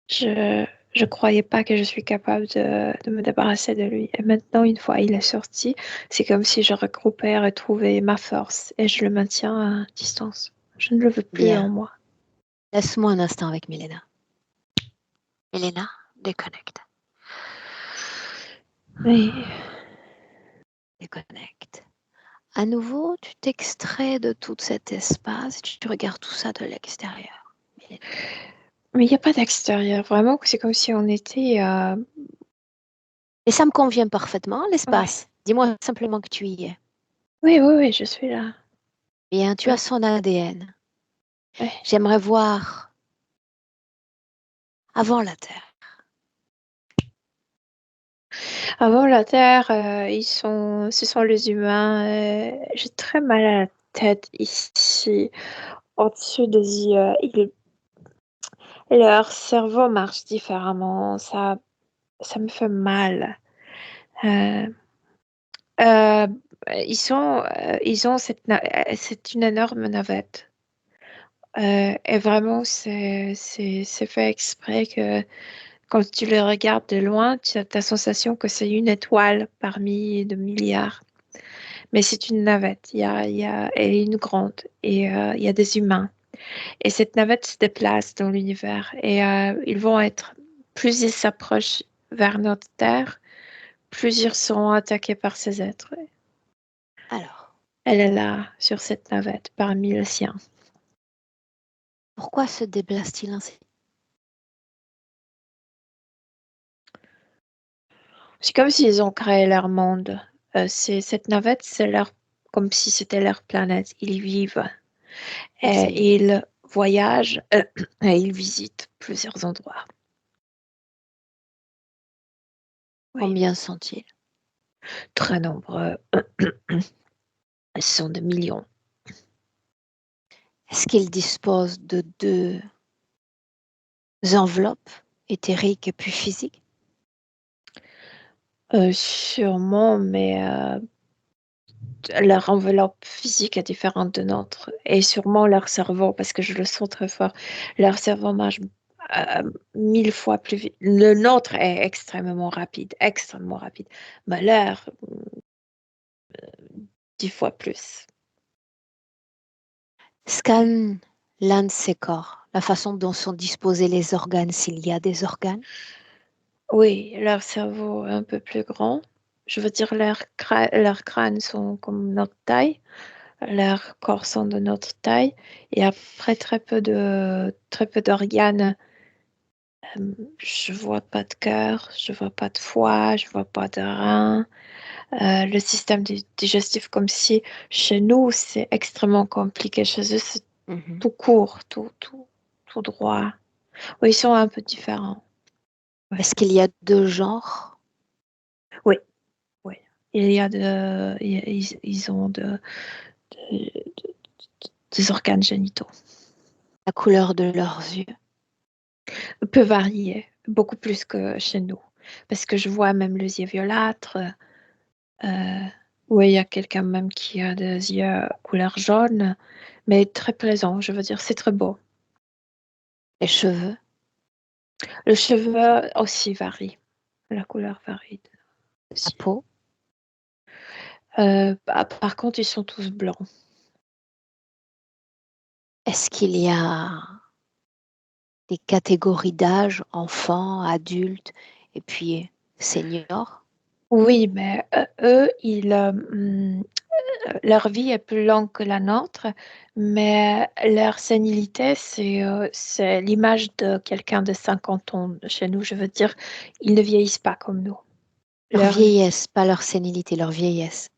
je Je croyais pas que je suis capable de me débarrasser de lui. Et maintenant, une fois il est sorti, c'est comme si je retrouvais ma force et je le maintiens à distance. Je ne le veux plus en Bien. moi. Laisse-moi un instant avec Milena. Milena, déconnecte. Oui. Déconnecte. À nouveau, tu t'extrais de tout cet espace, tu regardes tout ça de l'extérieur. Milena. Mais il n'y a pas d'extérieur. Vraiment, c'est comme si on était... Et ça me convient parfaitement, Ouais. l'espace. Dis-moi simplement que tu y es. Oui, oui, oui, je suis là. Bien, tu as Ouais. son ADN. Ouais. J'aimerais voir avant la Terre. Avant la Terre, ce sont les humains. J'ai très mal à la tête ici, au-dessus des yeux. Leur cerveau marche différemment. Ça me fait mal. Euh, euh, ils ont c'est une énorme navette. Et vraiment, c'est fait exprès que quand tu les regardes de loin, tu as la sensation que c'est une étoile parmi de milliards. Mais c'est une navette. Elle est une grande et il y a des humains. Et cette navette se déplace dans l'univers et plus ils s'approchent vers notre Terre, plus ils seront attaqués par ces êtres. Alors, Elle est là, sur cette navette, parmi les siens. pourquoi se déplace-t-il ainsi? C'est comme s'ils ont créé leur monde. Cette navette, comme si c'était leur planète. Ils y vivent Excellent. et ils voyagent et ils visitent plusieurs endroits. Oui, Combien sont-ils? très nombreux. Ce sont des millions. Est-ce qu'ils disposent de deux enveloppes éthériques puis physiques? Sûrement, mais leur enveloppe physique est différente de notre. Et sûrement leur cerveau, parce que je le sens très fort. Leur cerveau marche 1000 fois plus vite. Le nôtre est extrêmement rapide, extrêmement rapide. Mais leur, 10 fois plus. Scanne l'un de ces corps, la façon dont sont disposés les organes, s'il y a des organes. Oui, leur cerveau est un peu plus grand. Je veux dire, leurs crânes sont comme notre taille. Leurs corps sont de notre taille. Et après, très peu d'organes. Je vois pas de cœur, je vois pas de foie, je vois pas de rein. Le système digestif, comme si chez nous, c'est extrêmement compliqué. Chez eux, c'est Mhm. tout court, tout droit. Oui, ils sont un peu différents. Oui, Est-ce qu'il y a deux genres? oui, oui. Il y a ils ont de- des organes génitaux. La couleur de leurs yeux? Peut varier, beaucoup plus que chez nous. Parce que je vois même les yeux violâtres. Euh, oui, il y a quelqu'un même qui a des yeux couleur jaune, mais très plaisant, je veux dire, c'est très beau. Les cheveux? Le cheveu aussi varie, la couleur varie La aussi. peau? Par contre, ils sont tous blancs. Est-ce qu'il y a des catégories d'âge, enfants, adultes et puis seniors? Oui, mais eux, leur vie est plus longue que la nôtre, mais leur sénilité, c'est l'image de quelqu'un de 50 ans chez nous. Je veux dire, ils ne vieillissent pas comme nous. Leur Leur vie, vieillesse, pas leur sénilité, leur vieillesse.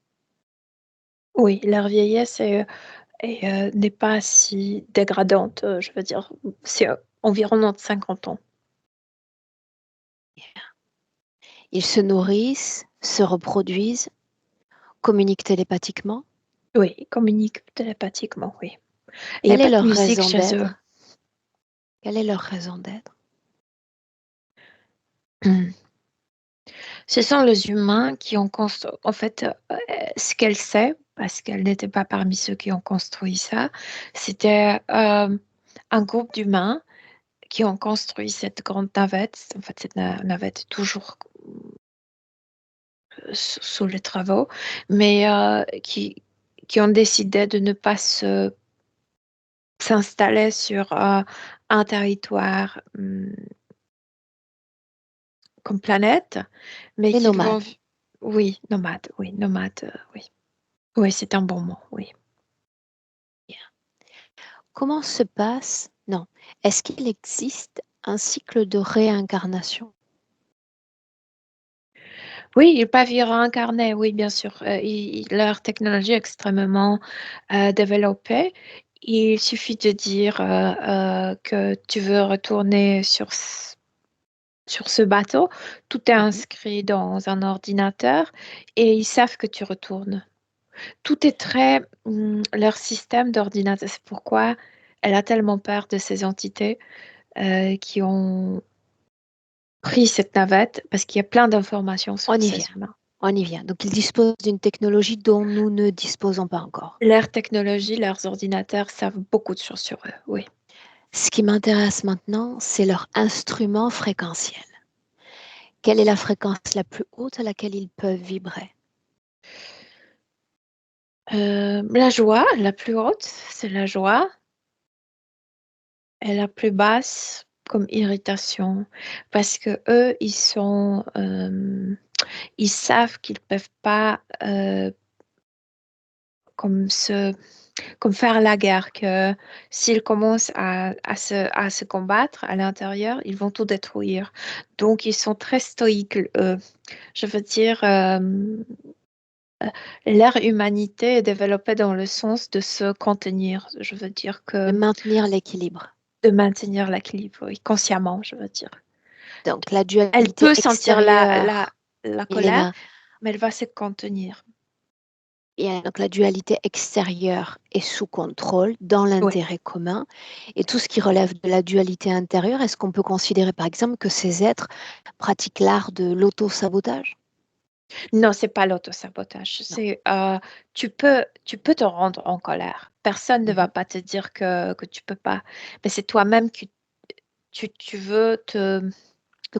oui, leur vieillesse n'est pas si dégradante. Je veux dire, c'est environ entre 50 ans. Ils se nourrissent, se reproduisent, communiquent télépathiquement. Oui, ils communiquent télépathiquement, oui. Il n'y a Quelle est pas de leur musique raison chez eux. d'être? Quelle est leur raison d'être? Ce sont les humains qui ont construit, en fait, ce qu'elle sait, parce qu'elle n'était pas parmi ceux qui ont construit ça, c'était un groupe d'humains qui ont construit cette grande navette. En fait, cette navette est toujours sous les travaux, mais qui ont décidé de ne pas s'installer sur un territoire comme planète, mais Les qu'ils vont... nomades. Oui, nomade, oui, nomade, oui. Oui, c'est un bon mot, oui. Comment se passe... Non. Est-ce qu'il existe un cycle de réincarnation? Oui, ils peuvent y réincarner, oui, bien sûr. Leur technologie est extrêmement développée. Il suffit de dire que tu veux retourner sur ce bateau. Tout est inscrit dans un ordinateur et ils savent que tu retournes. Tout est très... leur système d'ordinateur, c'est pourquoi elle a tellement peur de ces entités qui ont pris cette navette, parce qu'il y a plein d'informations sur On y ces vient. humains. On y vient. Donc, ils disposent d'une technologie dont nous ne disposons pas encore. Leur technologie, leurs ordinateurs savent beaucoup de choses sur eux, oui. Ce qui m'intéresse maintenant, c'est leur instrument fréquentiel. Quelle est la fréquence la plus haute à laquelle ils peuvent vibrer? La joie, la plus haute, c'est la joie. Et la plus basse, comme irritation. Parce que eux, ils savent qu'ils peuvent pas comme comme faire la guerre, que s'ils commencent à se combattre à l'intérieur, ils vont tout détruire. Donc, ils sont très stoïques, eux. Je veux dire, leur humanité est développée dans le sens de se contenir. Je veux dire De que maintenir l'équilibre. de maintenir l'équilibre, oui, consciemment, je veux dire. Donc, la Elle dualité peut sentir extérieure, la colère, Elena, mais elle va se contenir. et donc la dualité extérieure est sous contrôle dans Oui. l'intérêt commun. Et tout ce qui relève de la dualité intérieure, est-ce qu'on peut considérer par exemple que ces êtres pratiquent l'art de l'auto-sabotage? Non, c'est pas l'autosabotage. Non. C'est tu peux te rendre en colère. Personne ne va pas te dire que tu peux pas. Mais c'est toi-même que tu veux De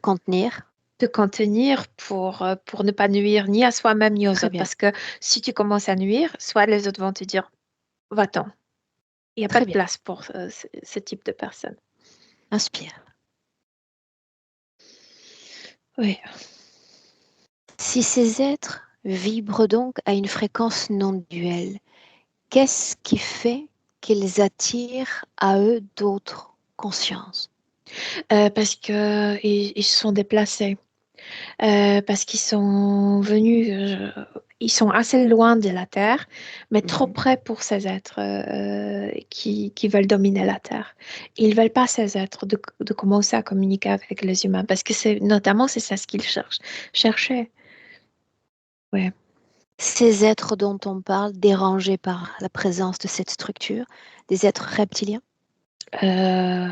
contenir. te contenir pour ne pas nuire ni à soi-même ni aux Très autres. bien. Parce que si tu commences à nuire, soit les autres vont te dire, va-t'en. Il n'y a pas Très de bien. place pour ce type de personnes. Inspire. Oui. Si ces êtres vibrent donc à une fréquence non duelle, qu'est-ce qui fait qu'ils attirent à eux d'autres consciences? Parce que ils se sont déplacés. Parce qu'ils sont venus, ils sont assez loin de la Terre, mais trop près pour ces êtres qui veulent dominer la Terre. Ils ne veulent pas ces êtres de commencer à communiquer avec les humains, parce que c'est ça ce qu'ils cherchaient. Ouais. Ces êtres dont on parle, dérangés par la présence de cette structure, des êtres reptiliens? Je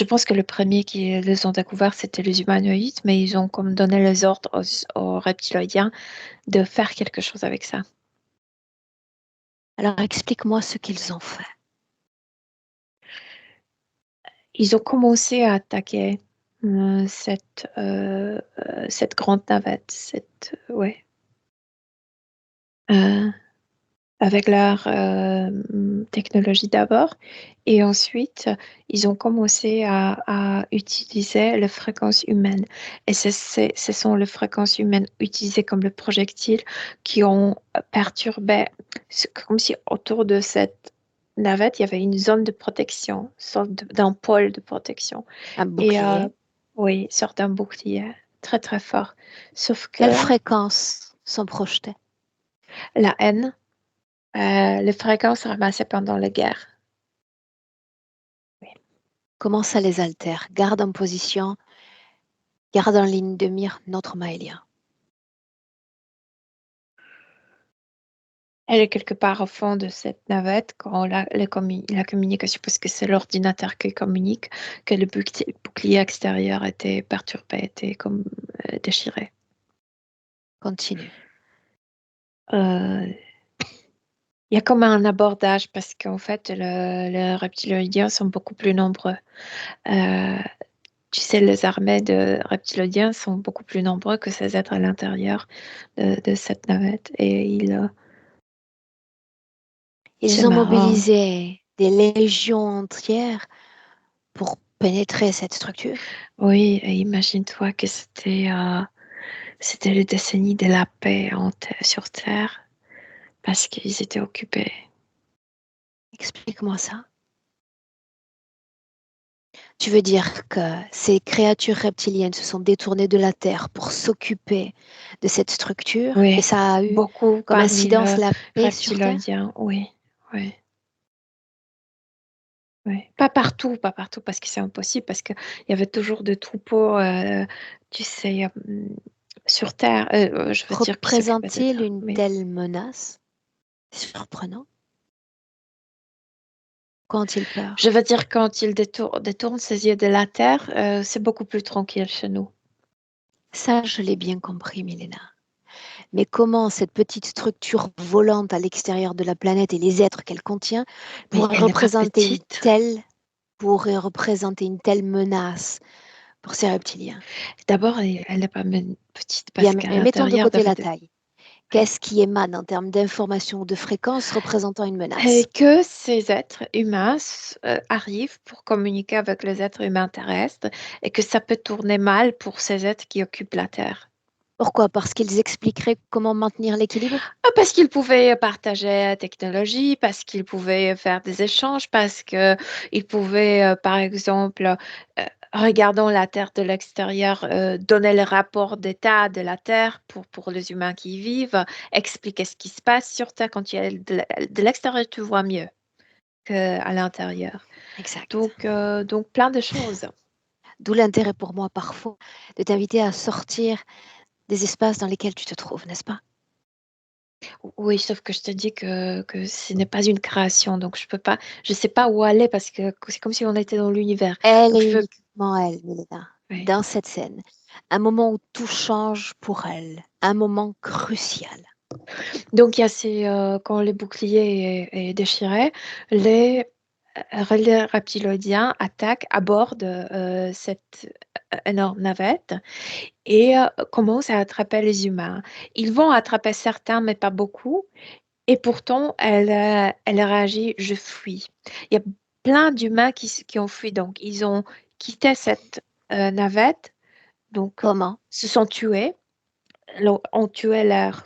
pense que le premier qui les ont découverts, c'était les humanoïdes, mais ils ont comme donné les ordres aux reptiloïdiens de faire quelque chose avec ça. Alors explique-moi ce qu'ils ont fait. Ils ont commencé à attaquer cette grande navette, ouais, Euh, avec leur technologie d'abord. Et ensuite, ils ont commencé à utiliser les fréquences humaines. Et ce sont les fréquences humaines utilisées comme le projectile qui ont perturbé, c'est comme si autour de cette navette, il y avait une zone de protection, une sorte d'un pôle de protection. Un Et bouclier. oui, sorte d'un bouclier très très fort. Sauf Quelles que fréquences sont projetées? la haine, les fréquences ramassées pendant la guerre. Oui. Comment ça les altère? Garde en position, garde en ligne de mire notre Maëlia. Elle est quelque part au fond de cette navette quand la communication, parce que c'est l'ordinateur qui communique, que le bouclier extérieur était perturbé, était comme déchiré. Continue. Euh, Il y a comme un abordage parce qu'en fait, les reptiloïdiens sont beaucoup plus nombreux. Euh, Tu sais, les armées de reptiloïdiens sont beaucoup plus nombreux que ces êtres à l'intérieur de cette navette. Et c'est Ils ont marrant. mobilisé des légions entières pour pénétrer cette structure. Oui, et imagine-toi que c'était le décennie de la paix sur Terre parce qu'ils étaient occupés. Explique-moi ça. Tu veux dire que ces créatures reptiliennes se sont détournées de la Terre pour s'occuper de cette structure et Oui, ça a eu beaucoup comme parmi incidence les la paix sur Terre? reptiloïdiens. Oui, oui. Oui. Pas partout, parce que c'est impossible, parce qu'il y avait toujours des troupeaux, tu sais, sur Terre, je veux dire, qui s'occupaient de Représente-t-il ça. une Oui. telle menace? Surprenant. Quand il peur? Je veux dire, quand ils détournent ses yeux de la Terre, c'est beaucoup plus tranquille chez nous. Ça, je l'ai bien compris, Milena. Mais comment cette petite structure volante à l'extérieur de la planète et les êtres qu'elle contient Mais pourraient elle n'est pas représenter petite. une telle menace pour ces reptiliens? D'abord, elle n'est pas petite Bien, parce qu'à mais mettons de l'intérieur côté de... la taille. Oui. Qu'est-ce qui émane en termes d'informations ou de fréquences représentant une Et menace? que ces êtres humains arrivent pour communiquer avec les êtres humains terrestres et que ça peut tourner mal pour ces êtres qui occupent la Terre. Pourquoi? Parce qu'ils expliqueraient comment maintenir l'équilibre? Parce qu'ils pouvaient partager la technologie, parce qu'ils pouvaient faire des échanges, parce qu'ils pouvaient, par exemple, regardant la Terre de l'extérieur, donner le rapport d'état de la Terre pour les humains qui y vivent, expliquer ce qui se passe sur Terre. Quand tu es de l'extérieur, tu vois mieux qu'à l'intérieur. Exact. Donc plein de choses. D'où l'intérêt pour moi parfois de t'inviter à sortir des espaces dans lesquels tu te trouves, n'est-ce pas? Oui, sauf que je te dis que ce n'est pas une création, donc je peux pas, je sais pas où aller parce que c'est comme si on était dans l'univers. Elle Donc est je peux, uniquement elle, Milena, oui. dans cette scène. Un moment où tout change pour elle. Un moment crucial. Donc il y a quand le bouclier est déchiré, les reptiloïdiens attaquent à bord de cette énorme navette et commencent à attraper les humains. Ils vont attraper certains, mais pas beaucoup. Et pourtant, elle réagit, je fuis. Il y a plein d'humains qui ont fui. Donc, ils ont quitté cette navette, donc Comment? se sont tués, ont tué leur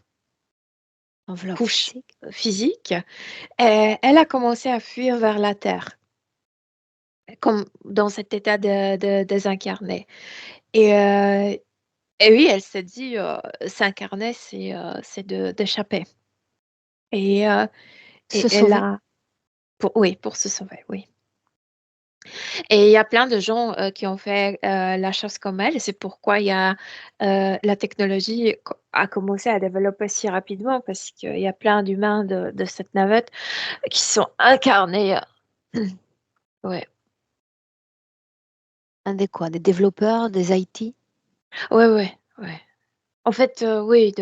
Enveloppe couche physique. physique. Et elle a commencé à fuir vers la terre, comme dans cet état de désincarné. Et, euh, et oui, elle s'est dit, s'incarner, c'est d'échapper. Et, euh, Se et elle sauver. a, oui, pour se sauver, oui. Et il y a plein de gens qui ont fait la chose comme elle. Et c'est pourquoi il y a, la technologie a commencé à développer si rapidement parce qu'il y a plein d'humains de cette navette qui sont incarnés. Ouais. Un des quoi? Des développeurs, des IT? Ouais, ouais, ouais. En fait, oui,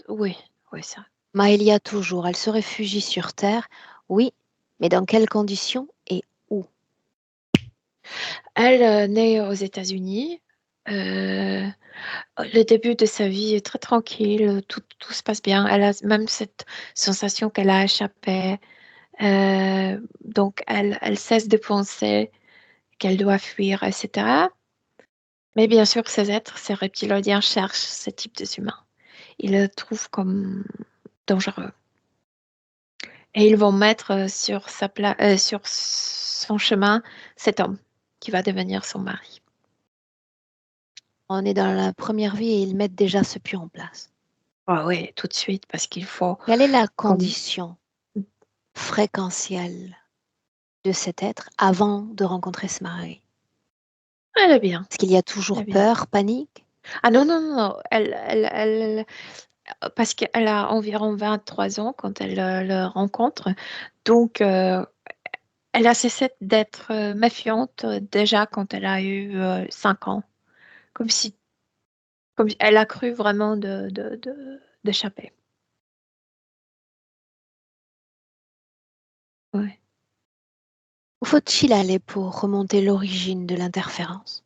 oui, oui, ça. Maëlia toujours. Elle se réfugie sur Terre. Oui, mais dans quelles conditions et où? Elle naît aux États-Unis. Euh, le début de sa vie est très tranquille, tout se passe bien. Elle a même cette sensation qu'elle a échappé. Donc, elle cesse de penser qu'elle doit fuir, etc. Mais bien sûr, ces êtres, ces reptiliens cherchent ce type d'humains. Ils le trouvent comme dangereux. Et ils vont mettre sur son chemin cet homme qui va devenir son mari. On est dans la première vie et ils mettent déjà ce puits en place. Ah oui, tout de suite, parce qu'il faut Quelle est la comme... condition fréquentielle de cet être avant de rencontrer ce mari? Elle est bien, Est-ce qu'il y a elle est toujours bien. peur, panique? Ah non, non, non, non. Parce qu'elle a environ 23 ans quand elle le rencontre. Donc, elle a cessé d'être méfiante déjà quand elle a eu 5 ans. Comme si, elle a cru vraiment d'échapper. Ouais. Où faut-il aller pour remonter l'origine de l'interférence?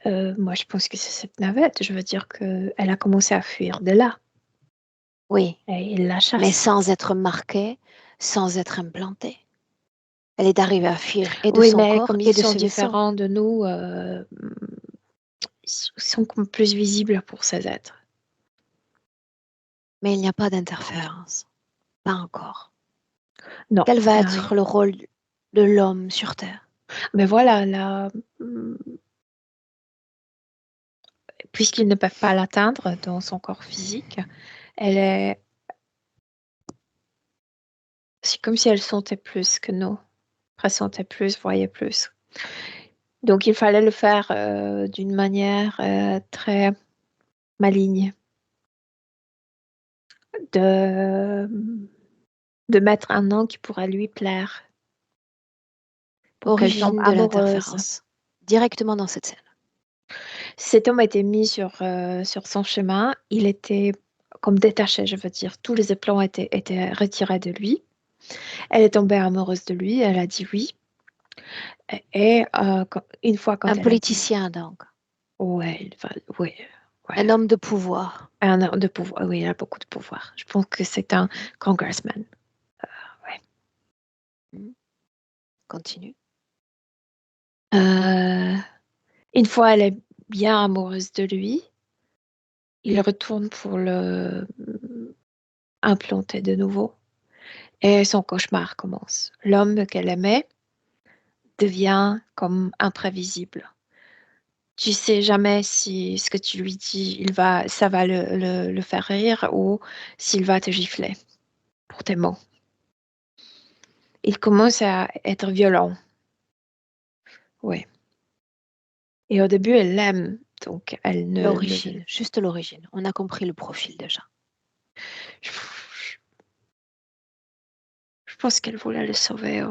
Moi, je pense que c'est cette navette. Je veux dire qu'elle a commencé à fuir de là. Oui, Et il la mais chasse. sans être marquée, sans être implantée. Elle est arrivée à fuir et de Oui, son mais corps comme et ils de sont ce vaisseau. différents de nous, ils sont comme plus visibles pour ces êtres. Mais il n'y a pas d'interférence. Pas encore. Non. Quel va Ah, être le rôle de l'homme sur Terre? mais voilà, là, puisqu'ils ne peuvent pas l'atteindre dans son corps physique, c'est comme si elle sentait plus que nous, pressentait plus, voyait plus. Donc il fallait le faire d'une manière très maligne, de, de mettre un nom qui pourrait lui plaire, pour qu'elle tombe Origine de amoureuse. l'interférence. Directement dans cette scène. Cet homme a été mis sur son chemin, il était comme détaché, je veux dire, tous les plans étaient retirés de lui. Elle est tombée amoureuse de lui, elle a dit oui. Et une fois quand Un elle a dit politicien, donc. ouais, ouais, Un homme de pouvoir. un homme de pouvoir, oui, il a beaucoup de pouvoir. Je pense que c'est un congressman. Continue. Une fois elle est bien amoureuse de lui, il retourne pour le implanter de nouveau. Et son cauchemar commence. L'homme qu'elle aimait devient comme imprévisible. Tu sais jamais si ce que tu lui dis, ça va le faire rire ou s'il va te gifler pour tes mots. Il commence à être violent. Oui. Et au début, elle l'aime, donc elle ne L'origine, juste l'origine. On a compris le profil déjà. je, je pense qu'elle voulait le sauver.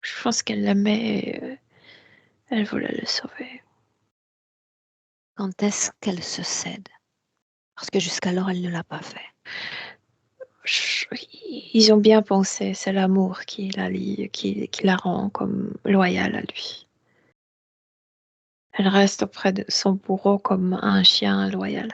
Je pense qu'elle l'aimait. Elle voulait le sauver. Quand est-ce qu'elle se cède? Parce que jusqu'alors, elle ne l'a pas fait. Ils ont bien pensé, c'est l'amour qui la rend comme loyale à lui. Elle reste auprès de son bourreau comme un chien loyal.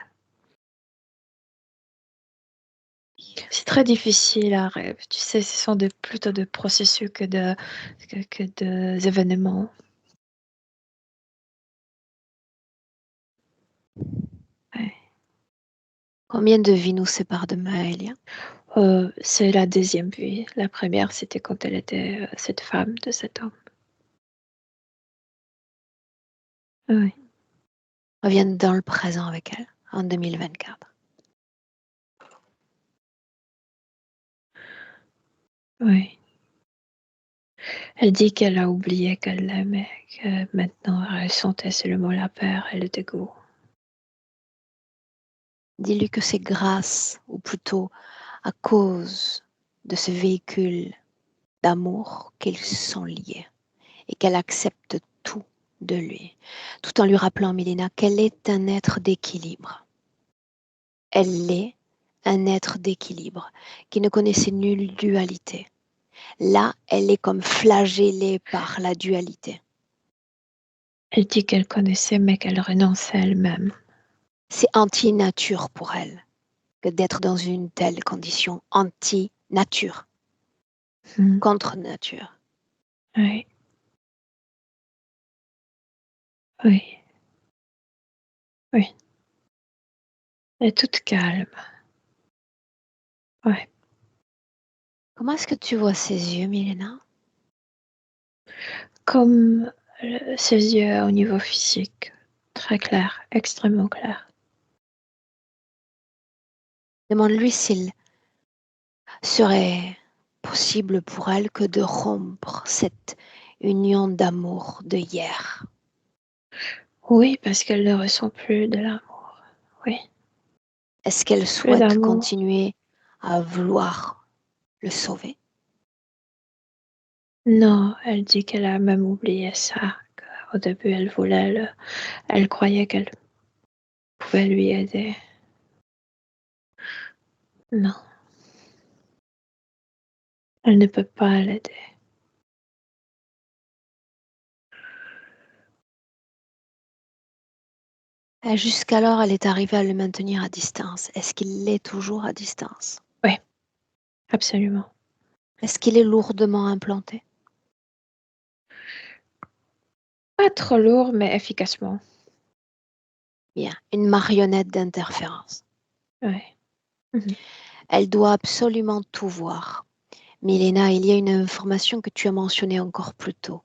C'est très difficile à rêver. Tu sais, ce sont plutôt de processus que des événements. Ouais. Combien de vies nous séparent de Maëlia? C'est la deuxième vie. La première, c'était quand elle était cette femme de cet homme. Oui. Reviens dans le présent avec elle, en 2024. Oui. Elle dit qu'elle a oublié qu'elle l'aimait, que maintenant elle sentait c'est le mot la peur et le dégoût. Dis-lui que c'est grâce, ou plutôt à cause de ce véhicule d'amour qu'ils sont liés et qu'elle accepte tout de lui, tout en lui rappelant, Milena, qu'elle est un être d'équilibre. Elle est un être d'équilibre qui ne connaissait nulle dualité. Là, elle est comme flagellée par la dualité. Elle dit qu'elle connaissait mais qu'elle renonçait elle-même. C'est anti-nature pour elle que d'être dans une telle condition, anti-nature, contre nature. Oui. Oui. Oui. Elle est toute calme. Oui. Comment est-ce que tu vois ses yeux, Milena? Comme ses yeux au niveau physique. Très clair, extrêmement clair. Demande-lui s'il serait possible pour elle que de rompre cette union d'amour de hier. Oui, parce qu'elle ne ressent plus de l'amour. Oui. Est-ce qu'elle Plus souhaite d'amour. continuer à vouloir le sauver? Non, elle dit qu'elle a même oublié ça. Au début, elle croyait qu'elle pouvait lui aider. Non. Elle ne peut pas l'aider. Jusqu'alors, elle est arrivée à le maintenir à distance. Est-ce qu'il l'est toujours à distance? Oui, absolument. Est-ce qu'il est lourdement implanté? Pas trop lourd, mais efficacement. Bien, une marionnette d'interférence. Oui. Elle doit absolument tout voir. Milena, il y a une information que tu as mentionnée encore plus tôt.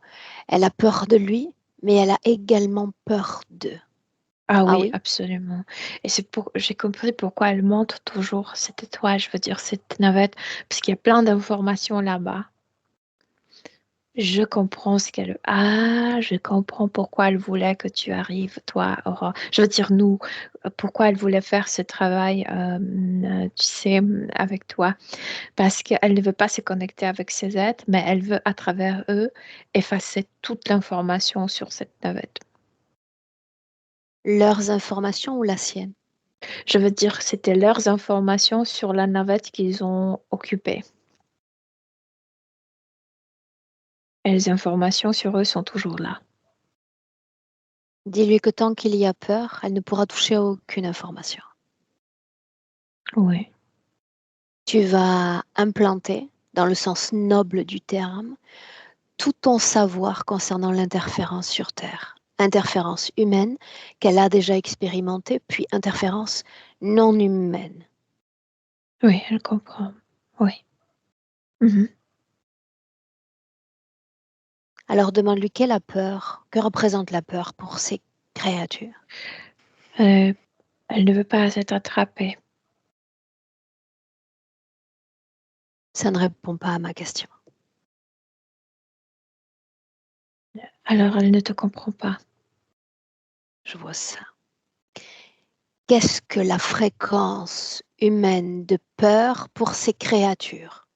Elle a peur de lui, mais elle a également peur d'eux. Ah Ah oui, oui? absolument. Et j'ai compris pourquoi elle monte toujours cette étoile, je veux dire cette navette, parce qu'il y a plein d'informations là-bas. Je comprends ce qu'elle... Ah, je comprends pourquoi elle voulait que tu arrives, toi, Aurore. Je veux dire, nous, pourquoi elle voulait faire ce travail, tu sais, avec toi. Parce qu'elle ne veut pas se connecter avec ses êtres, mais elle veut, à travers eux, effacer toute l'information sur cette navette. Leurs informations ou la sienne? Je veux dire, c'était leurs informations sur la navette qu'ils ont occupée. Et les informations sur eux sont toujours là. Dis-lui que tant qu'il y a peur, elle ne pourra toucher à aucune information. Oui. Tu vas implanter, dans le sens noble du terme, tout ton savoir concernant l'interférence sur Terre. Interférence humaine qu'elle a déjà expérimentée, puis interférence non humaine. Oui, elle comprend. Oui. Mhm. Alors demande-lui quelle a peur, que représente la peur pour ces créatures. Elle ne veut pas être attrapée. Ça ne répond pas à ma question. Alors elle ne te comprend pas. Je vois ça. Qu'est-ce que la fréquence humaine de peur pour ces créatures?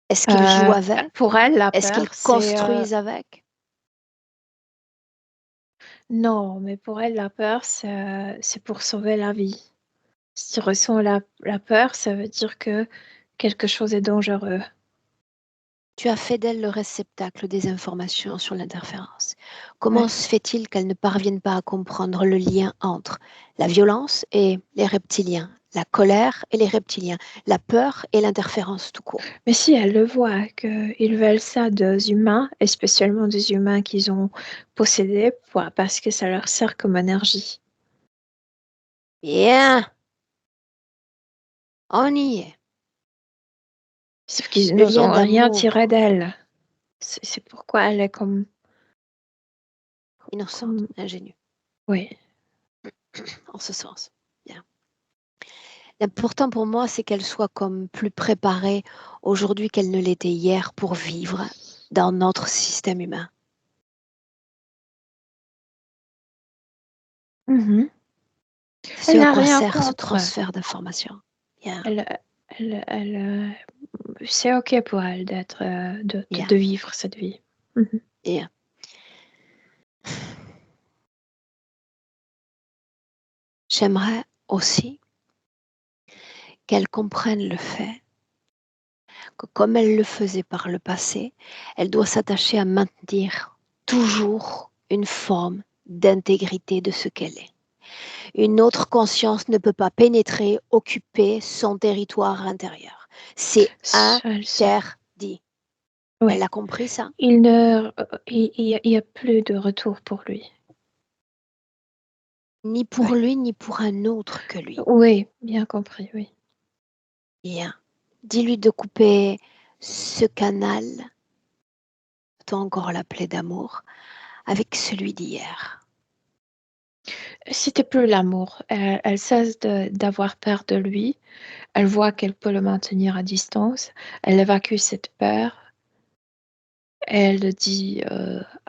Est-ce qu'ils jouent avec? Pour elle, la Est-ce qu'ils peur, c'est... construisent avec? Non, mais pour elle, la peur, c'est pour sauver la vie. Si tu ressens la peur, ça veut dire que quelque chose est dangereux. Tu as fait d'elle le réceptacle des informations sur l'interférence. Comment Ouais. se fait-il qu'elle ne parvienne pas à comprendre le lien entre la violence et les reptiliens, la colère et les reptiliens, la peur et l'interférence tout court? Mais si elle le voit, qu'ils veulent ça des humains, et spécialement des humains qu'ils ont possédés, parce que ça leur sert comme énergie. Bien, on y est. Sauf qu'ils Le nous lien ont rien d'amour tiré d'elle. C'est pourquoi elle est comme... innocente, ingénue, Oui. en ce sens. Bien. L'important pour moi, c'est qu'elle soit comme plus préparée aujourd'hui qu'elle ne l'était hier pour vivre dans notre système humain. Mhm. C'est Elle ce à n'a quoi rien sert ce contre. transfert d'informations. Bien, C'est OK pour elle bien, de vivre cette vie. Mhm. bien. J'aimerais aussi qu'elle comprenne le fait que comme elle le faisait par le passé, elle doit s'attacher à maintenir toujours une forme d'intégrité de ce qu'elle est. Une autre conscience ne peut pas pénétrer, occuper son territoire intérieur. C'est Elle sait. interdit. Oui. Elle a compris ça? Il y a plus de retour pour lui. Ni pour Oui. lui, ni pour un autre que lui. Oui, bien compris, oui. Bien. Dis-lui de couper ce canal, peut-on encore l'appeler d'amour, avec celui d'hier. C'était plus l'amour. Elle cesse d'avoir peur de lui. Elle voit qu'elle peut le maintenir à distance. Elle évacue cette peur. Elle dit,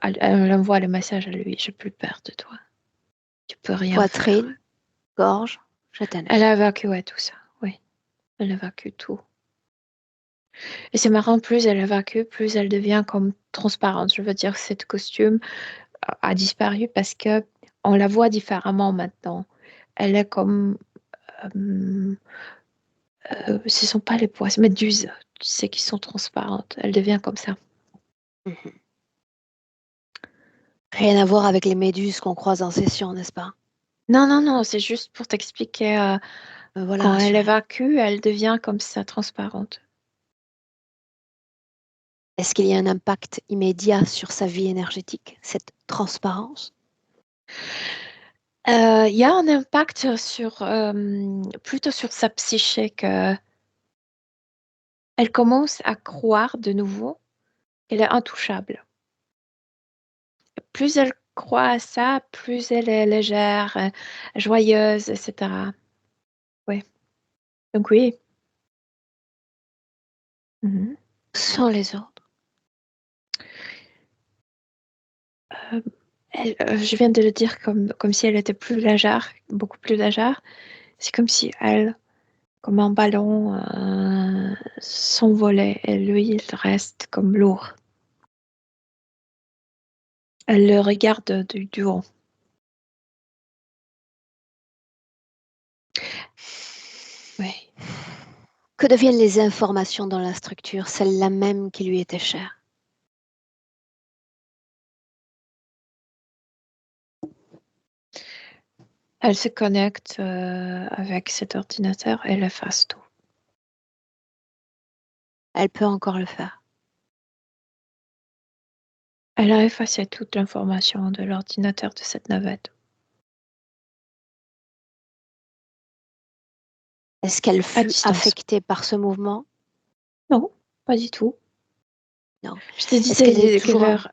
elle envoie le message à lui, j'ai plus peur de toi. Tu peux rien faire. Poitrine, gorge, jette un Elle œil. a évacué tout ça, oui. Elle évacue tout. Et c'est marrant, plus elle évacue, plus elle devient comme transparente. Je veux dire, cette costume a disparu parce que on la voit différemment maintenant. elle est comme, ce sont pas les poissons, méduses, tu sais, qui sont transparentes. Elle devient comme ça. Mhm. Rien à voir avec les méduses qu'on croise en session, n'est-ce pas? Non, non, non, c'est juste pour t'expliquer. Voilà, Quand elle rassurée. évacue, elle devient comme ça, transparente. Est-ce qu'il y a un impact immédiat sur sa vie énergétique, cette transparence? Il y a un impact sur, plutôt sur sa psyché que elle commence à croire de nouveau qu'elle est intouchable. Plus elle croit à ça, plus elle est légère, joyeuse, etc. Oui. Donc oui. Mhm. Sans les autres. Je viens de le dire comme si elle était plus légère, beaucoup plus légère. C'est comme si elle, comme un ballon, s'envolait et lui, il reste comme lourd. Elle le regarde du haut. Oui. Que deviennent les informations dans la structure, celles-là même qui lui étaient chères? Elle se connecte avec cet ordinateur et elle efface tout. Elle peut encore le faire. Elle a effacé toute l'information de l'ordinateur de cette navette. Est-ce qu'elle À fut distance. affectée par ce mouvement? Non, pas du tout. Non. Je te Est-ce qu'elle est disais que toujours, vers...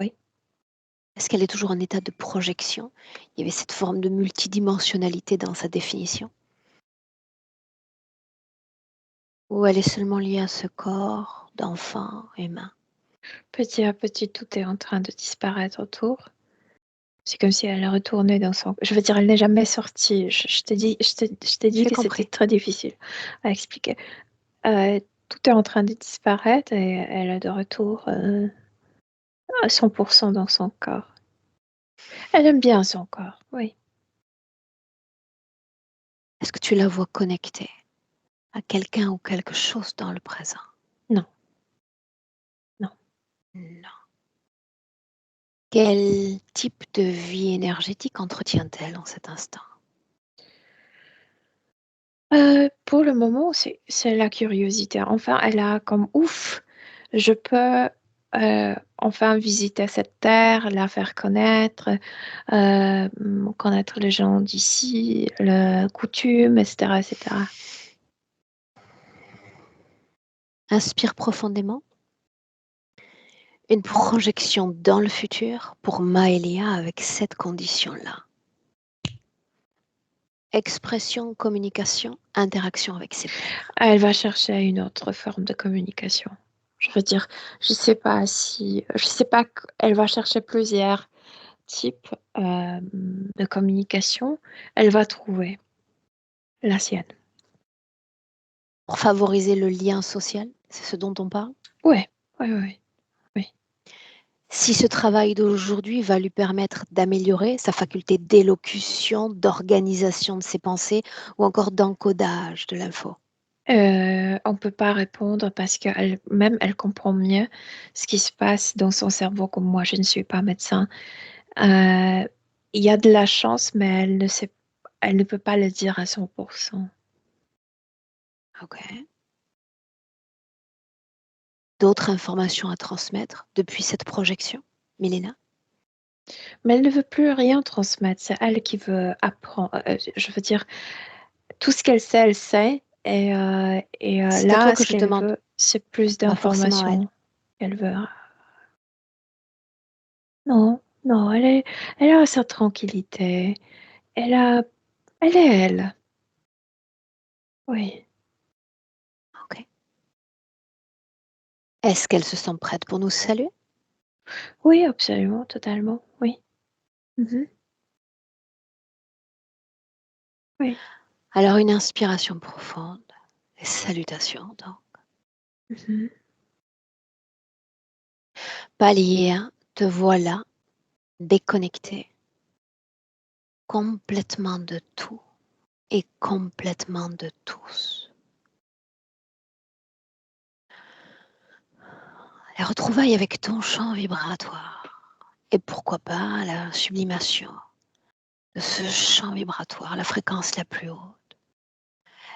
Oui. est-ce qu'elle est toujours en état de projection? Il y avait cette forme de multidimensionnalité dans sa définition. Ou elle est seulement liée à ce corps d'enfant humain? Petit à petit, tout est en train de disparaître autour. C'est comme si elle est retournée dans son... Je veux dire, elle n'est jamais sortie. Je t'ai dit, je t'ai dit J'ai que c'était compris. très difficile à expliquer. Tout est en train de disparaître et elle est de retour à 100% dans son corps. Elle aime bien son corps, oui. Est-ce que tu la vois connectée à quelqu'un ou quelque chose dans le présent? Non, non. Non. Quel type de vie énergétique entretient-elle en cet instant? Pour le moment, c'est la curiosité. Enfin, elle a comme ouf, je peux enfin visiter cette terre, la faire connaître, connaître les gens d'ici, les coutumes, etc., etc. Inspire profondément. Une projection dans le futur pour Maëlia avec cette condition-là. Expression, communication, interaction avec ses pairs. Elle va chercher une autre forme de communication. Je veux dire, je sais pas qu'elle va chercher plusieurs types de communication. Elle va trouver la sienne. Pour favoriser le lien social, c'est ce dont on parle. Ouais, ouais, ouais. Si ce travail d'aujourd'hui va lui permettre d'améliorer sa faculté d'élocution, d'organisation de ses pensées ou encore d'encodage de l'info. On peut pas répondre parce qu'elle-même, elle comprend mieux ce qui se passe dans son cerveau comme moi, je ne suis pas médecin. Euh, il y a de la chance, mais elle ne peut pas le dire à 100%. Ok. D'autres informations à transmettre depuis cette projection, Milena? Mais elle ne veut plus rien transmettre, c'est elle qui veut apprendre. Je veux dire, tout ce qu'elle sait, elle sait. Et C'est à toi là, que ce je qu'elle demande, veut, c'est plus pas forcément à elle. d'informations qu'elle veut. Non, non, elle a sa tranquillité. Elle a, elle est elle. Oui, Ok. Est-ce qu'elle se sent prête pour nous saluer? oui, absolument, totalement, oui. Mhm, oui. Alors une inspiration profonde, les salutations donc. Mhm. Palier 1, te voilà déconnecté, complètement de tout et complètement de tous. La retrouvaille avec ton champ vibratoire et pourquoi pas la sublimation de ce champ vibratoire, la fréquence la plus haute,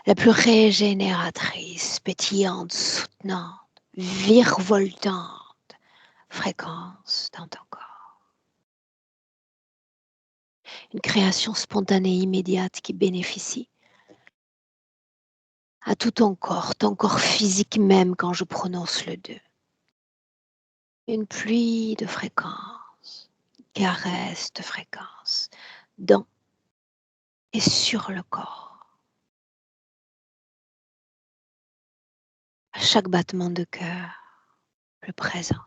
la plus régénératrice, pétillante, soutenante, virevoltante fréquence dans ton corps. Une création spontanée immédiate qui bénéficie à tout ton corps physique même quand je prononce le 2. Une pluie de fréquences, caresse de fréquences, dans et sur le corps. À chaque battement de cœur, plus présente,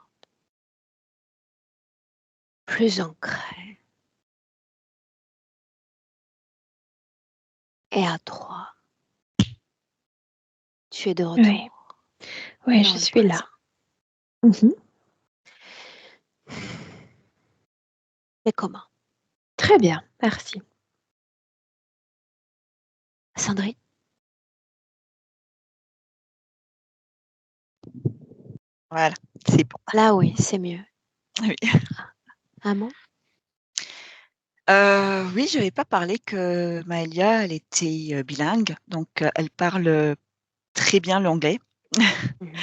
plus ancrée. Et à 3, tu es de retour. Oui, oui, dans je le suis présent. là. Mhm. Et comment? Très bien, merci. Sandrine? Voilà, c'est bon. Là, oui, c'est mieux. Oui. Un mot? Oui, je n'avais pas parlé que Maëlia, elle était bilingue, donc elle parle très bien l'anglais. Mhm.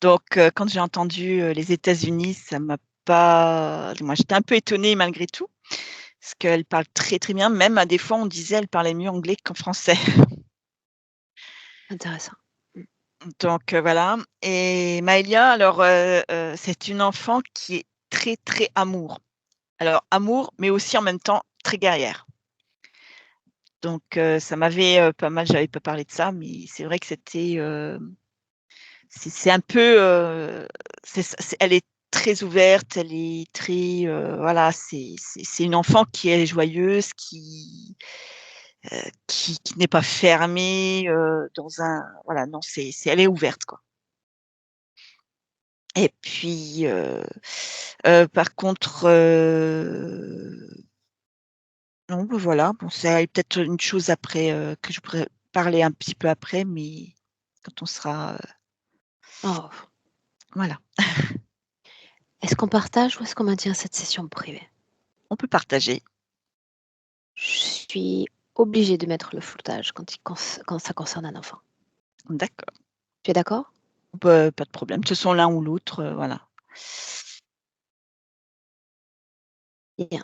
Donc, quand j'ai entendu les États-Unis, ça m'a pas. Moi, j'étais un peu étonnée malgré tout, parce qu'elle parle très très bien. Même à des fois, on disait elle parlait mieux anglais qu'en français. Intéressant. Donc voilà. Et Maëlia, alors, c'est une enfant qui est très très amour. Alors amour, mais aussi en même temps très guerrière. Donc ça m'avait pas mal. J'avais pas parlé de ça, mais c'est vrai que c'était. C'est un peu. Elle est très ouverte. Elle est très. Voilà. C'est une enfant qui est joyeuse, qui n'est pas fermée dans un. Voilà. Non, elle est ouverte, quoi. Et puis, par contre, non, bah, voilà, bon, c'est peut-être une chose après, que je pourrais parler un petit peu après, mais quand on sera, Oh. voilà. Est-ce qu'on partage ou est-ce qu'on maintient cette session privée? On peut partager. Je suis obligée de mettre le floutage quand ça concerne un enfant. D'accord. Tu es d'accord? Bah, pas de problème. De toute façon, l'un ou l'autre, voilà. Bien.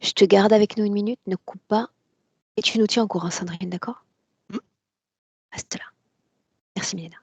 Je te garde avec nous 1 minute, ne coupe pas et tu nous tiens au courant, Sandrine, d'accord? Mmh. Reste là. Merci, Milena.